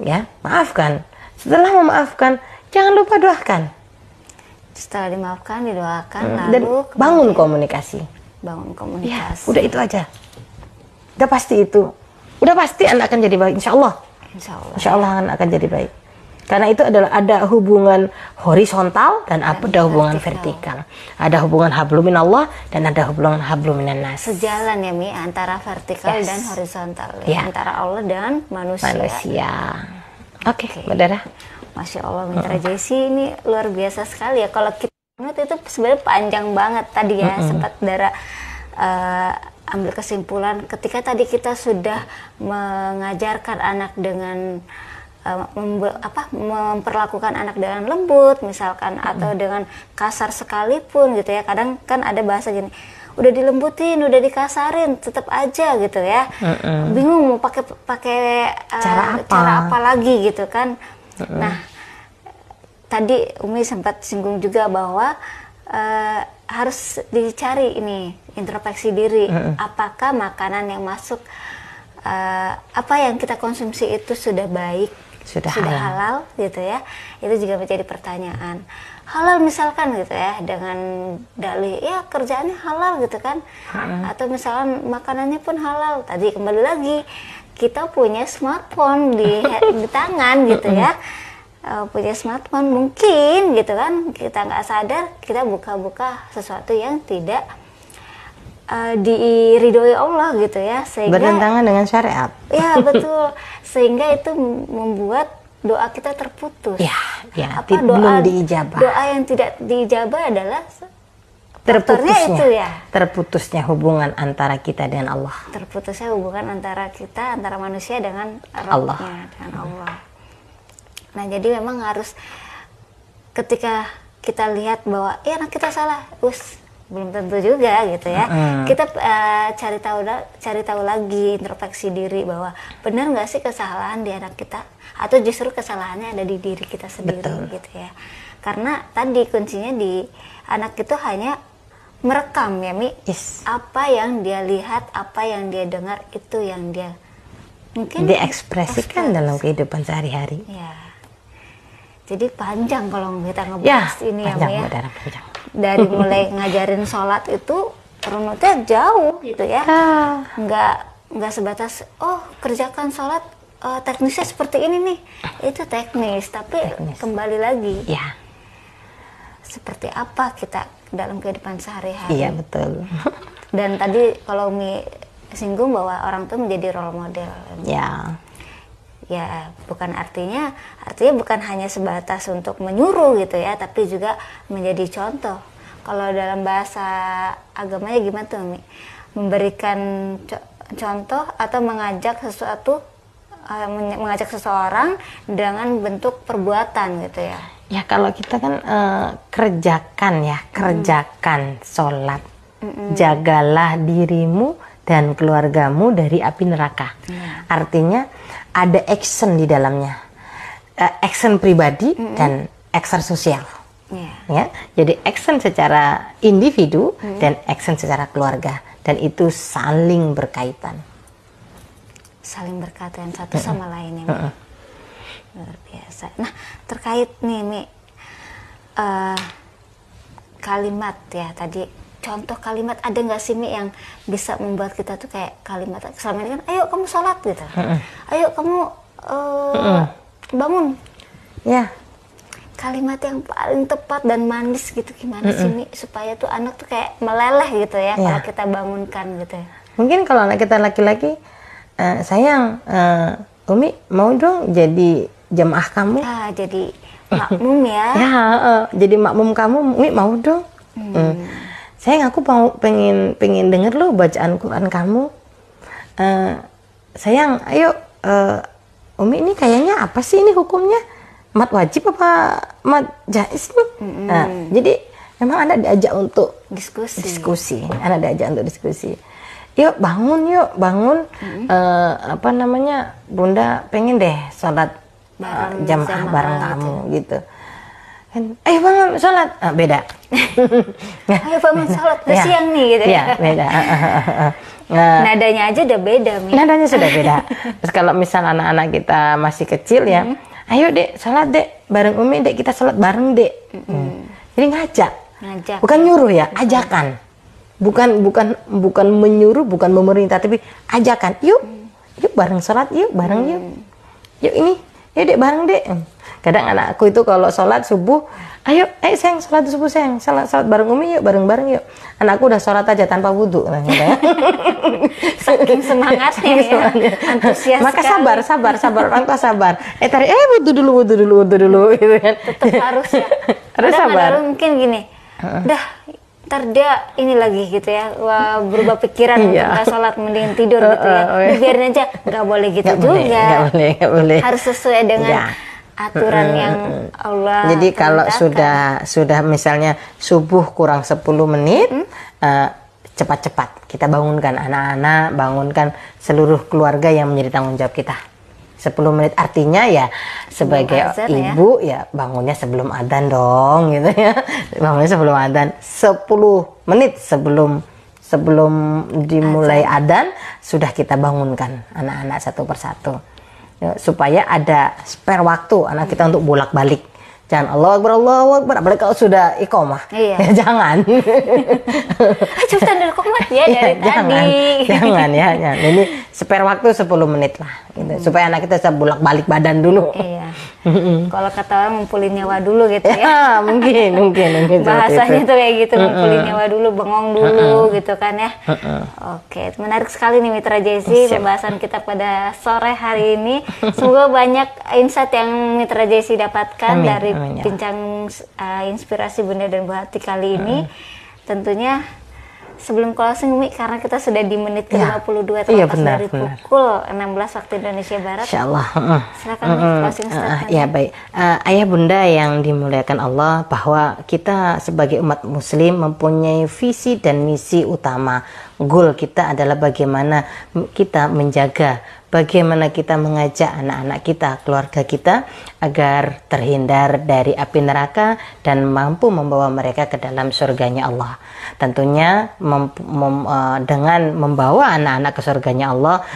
Ya, maafkan. Setelah memaafkan, jangan lupa doakan. Setelah dimaafkan, didoakan, dan bangun komunikasi. Ya, udah itu aja. Udah pasti itu. Udah pasti anak akan jadi baik, insya Allah. Insya Allah anak akan jadi baik. Karena itu adalah ada hubungan horizontal dan ada hubungan vertikal. Ada hubungan hablum minallah dan ada hubungan hablum minan nas. Sejalan ya Mi, antara vertikal dan horizontal ya. Antara Allah dan manusia. Oke, Mbak Dara. Masya Allah Mitra Jesi, ini luar biasa sekali ya. Kalau kita Itu sebenarnya panjang banget tadi ya, sempat Dara ambil kesimpulan ketika tadi kita sudah mengajarkan anak dengan memperlakukan anak dengan lembut misalkan, atau dengan kasar sekalipun gitu ya. Kadang kan ada bahasa gini, udah dilembutin, udah dikasarin, tetap aja gitu ya. Bingung mau pakai cara apa lagi gitu kan. Nah, tadi Umi sempat singgung juga bahwa harus dicari ini introspeksi diri, apakah makanan yang masuk, apa yang kita konsumsi itu sudah baik, sudah halal gitu ya. Itu juga menjadi pertanyaan. Halal misalkan gitu ya, dengan dalih ya kerjaannya halal gitu kan, atau misalkan makanannya pun halal. Tadi kembali lagi, kita punya smartphone di tangan gitu ya, punya smartphone mungkin gitu kan, kita nggak sadar kita buka-buka sesuatu yang tidak diridhoi Allah gitu ya, sehingga bertentangan dengan syariat. Ya betul, sehingga itu membuat doa kita terputus. Ya, belum diijabah. Doa yang tidak diijabah adalah terputusnya hubungan antara kita dengan Allah. Terputusnya hubungan antara kita, antara manusia dengan Rabbnya, dengan Allah. Nah, jadi memang harus ketika kita lihat bahwa ya anak kita salah, belum tentu juga gitu ya. Kita cari tahu lagi, introspeksi diri bahwa benar nggak sih kesalahan di anak kita, atau justru kesalahannya ada di diri kita sendiri. Gitu ya. Karena tadi kuncinya di anak itu hanya merekam ya Mi, apa yang dia lihat, apa yang dia dengar, itu yang dia mungkin diekspresikan dalam kehidupan sehari-hari. Ya. Jadi panjang kalau kita ngebahas ini panjang, ya Mi ya. panjang. Dari mulai ngajarin sholat itu runutnya jauh gitu ya, nggak sebatas kerjakan sholat, teknisnya seperti ini nih, itu teknis, tapi kembali lagi seperti apa kita dalam kehidupan sehari-hari. Iya betul. Dan tadi kalau Umi singgung bahwa orang tua menjadi role model. Ya bukan artinya bukan hanya sebatas untuk menyuruh gitu ya, tapi juga menjadi contoh. Kalau dalam bahasa agamanya gimana tuh Mi? Memberikan contoh atau mengajak seseorang dengan bentuk perbuatan gitu ya. Ya kalau kita kan kerjakan sholat, jagalah dirimu dan keluargamu dari api neraka. Artinya ada action di dalamnya, action pribadi dan action sosial. Ya, jadi action secara individu dan action secara keluarga, dan itu saling berkaitan. Saling berkaitan satu sama lain ya. Luar biasa. Nah, terkait nih Mi, kalimat ya tadi, contoh kalimat ada nggak sih Mi yang bisa membuat kita tuh kayak kalimat selama ini kan, ayo kamu sholat gitu, ayo kamu bangun. Ya. Kalimat yang paling tepat dan manis gitu gimana sih Mi, supaya tuh anak tuh kayak meleleh gitu ya kalau kita bangunkan gitu. Mungkin kalau anak kita laki-laki, sayang, Umi mau dong jadi jamaah kamu. Jadi makmum ya. Jadi makmum kamu, Umi mau dong. Sayang, aku pengen denger lo bacaan Quran kamu. Sayang, ayo, Umi ini kayaknya apa sih ini hukumnya? Mat wajib apa mat jaiz nih? Jadi memang anak diajak untuk diskusi. Anak diajak untuk diskusi. Yuk bangun. Bunda pengen deh sholat jamaah bareng kamu gitu. Ayo bangun sholat, beda. Ayo bangun sholat, udah siang nih gitu ya. Beda. Nadanya aja udah beda Mi. Nadanya sudah beda. Terus kalau misal anak-anak kita masih kecil ya, ayo dek sholat dek bareng Umi dek, kita sholat bareng dek. Jadi ngajak, bukan nyuruh ya, ajakan. Bukan menyuruh, bukan memerintah, tapi ajakan. Yuk bareng sholat, yuk bareng yuk ini, yuk dek bareng dek. Kadang anakku itu kalau sholat subuh, ayo sayang sholat subuh sayang, sholat bareng Umi yuk, bareng yuk. Anakku udah sholat aja tanpa wudhu. Saking semangatnya ya, antusias. Maka sabar, orang tua sabar. Wudhu dulu gitu kan. Tetap harus ya. Harus sabar. Mungkin gini, Udah ntar dia ini lagi gitu ya, wah, berubah pikiran untuk nggak sholat, mending tidur gitu ya. Biarin aja, nggak boleh gitu juga. Nggak boleh. Harus sesuai dengan aturan yang Allah. Jadi kalau sudah misalnya subuh kurang 10 menit, cepat-cepat kita bangunkan anak-anak, bangunkan seluruh keluarga yang menjadi tanggung jawab kita. 10 menit artinya ya sebagai ibu ya bangunnya sebelum adzan dong gitu ya. Bangunnya sebelum adzan, 10 menit sebelum dimulai adzan sudah kita bangunkan anak-anak satu persatu. Ya, supaya ada spare waktu anak kita untuk bolak-balik. Jangan Allahu Akbar, apalagi kalau sudah iqomah. Ya, jangan. Cepetan dulu komat ya dari tadi. Jangan ya. Jadi spare waktu 10 menit lah gitu. Supaya anak kita bisa bolak-balik badan dulu. Iya. Kalau kata orang ngumpulin nyawa dulu gitu ya. Mungkin bahasanya tuh kayak gitu, ngumpulin nyawa dulu, bengong dulu gitu kan ya. Oke, menarik sekali nih Mitra Jesi pembahasan kita pada sore hari ini. Semoga banyak insight yang Mitra Jesi dapatkan dari bincang inspirasi Bunda dan Bu Hati kali ini. Tentunya sebelum closing Mi, karena kita sudah di menit ke-52 terlepas dari pukul 16 waktu Indonesia Barat. Insyaallah. Silakan Mi, closing statement. Ya baik. Ayah bunda yang dimuliakan Allah, bahwa kita sebagai umat muslim mempunyai visi dan misi utama. Goal kita adalah bagaimana kita menjaga, bagaimana kita mengajak anak-anak kita, keluarga kita agar terhindar dari api neraka dan mampu membawa mereka ke dalam surganya Allah. Tentunya dengan membawa anak-anak ke surganya Allah,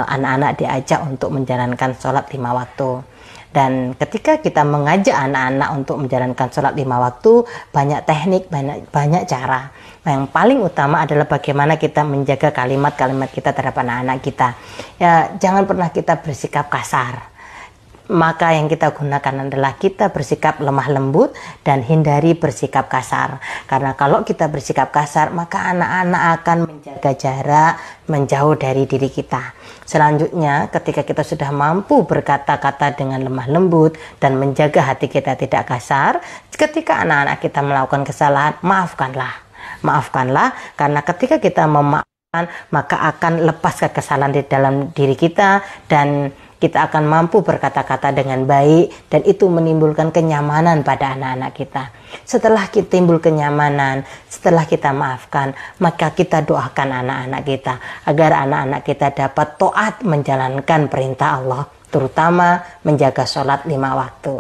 anak-anak diajak untuk menjalankan sholat 5 waktu. Dan ketika kita mengajak anak-anak untuk menjalankan sholat 5 waktu, banyak teknik, banyak cara. Yang paling utama adalah bagaimana kita menjaga kalimat-kalimat kita terhadap anak-anak kita. Ya, jangan pernah kita bersikap kasar. Maka yang kita gunakan adalah kita bersikap lemah lembut dan hindari bersikap kasar. Karena kalau kita bersikap kasar, maka anak-anak akan menjaga jarak, menjauh dari diri kita. Selanjutnya, ketika kita sudah mampu berkata-kata dengan lemah lembut dan menjaga hati kita tidak kasar, ketika anak-anak kita melakukan kesalahan, maafkanlah, karena ketika kita memaafkan, maka akan lepas kesalahan di dalam diri kita dan kita akan mampu berkata-kata dengan baik, dan itu menimbulkan kenyamanan pada anak-anak kita. Setelah kita timbul kenyamanan, setelah kita maafkan, maka kita doakan anak-anak kita agar anak-anak kita dapat taat menjalankan perintah Allah, terutama menjaga sholat 5 waktu.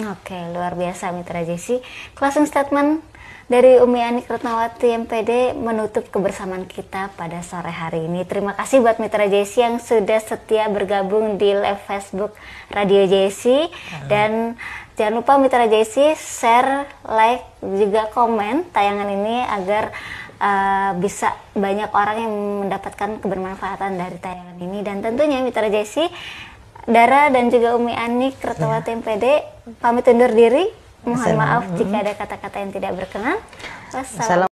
Oke, luar biasa Mitra Jesi. Closing statement dari Umi Anik Retnawati MPD menutup kebersamaan kita pada sore hari ini. Terima kasih buat Mitra Jesi yang sudah setia bergabung di live Facebook Radio Jesi. Dan jangan lupa Mitra Jesi share, like, juga komen tayangan ini agar bisa banyak orang yang mendapatkan kebermanfaatan dari tayangan ini. Dan tentunya Mitra Jesi, Dara dan juga Umi Anik Retnawati MPD pamit undur diri. Mohon maaf jika ada kata-kata yang tidak berkenan. Wassalamualaikum.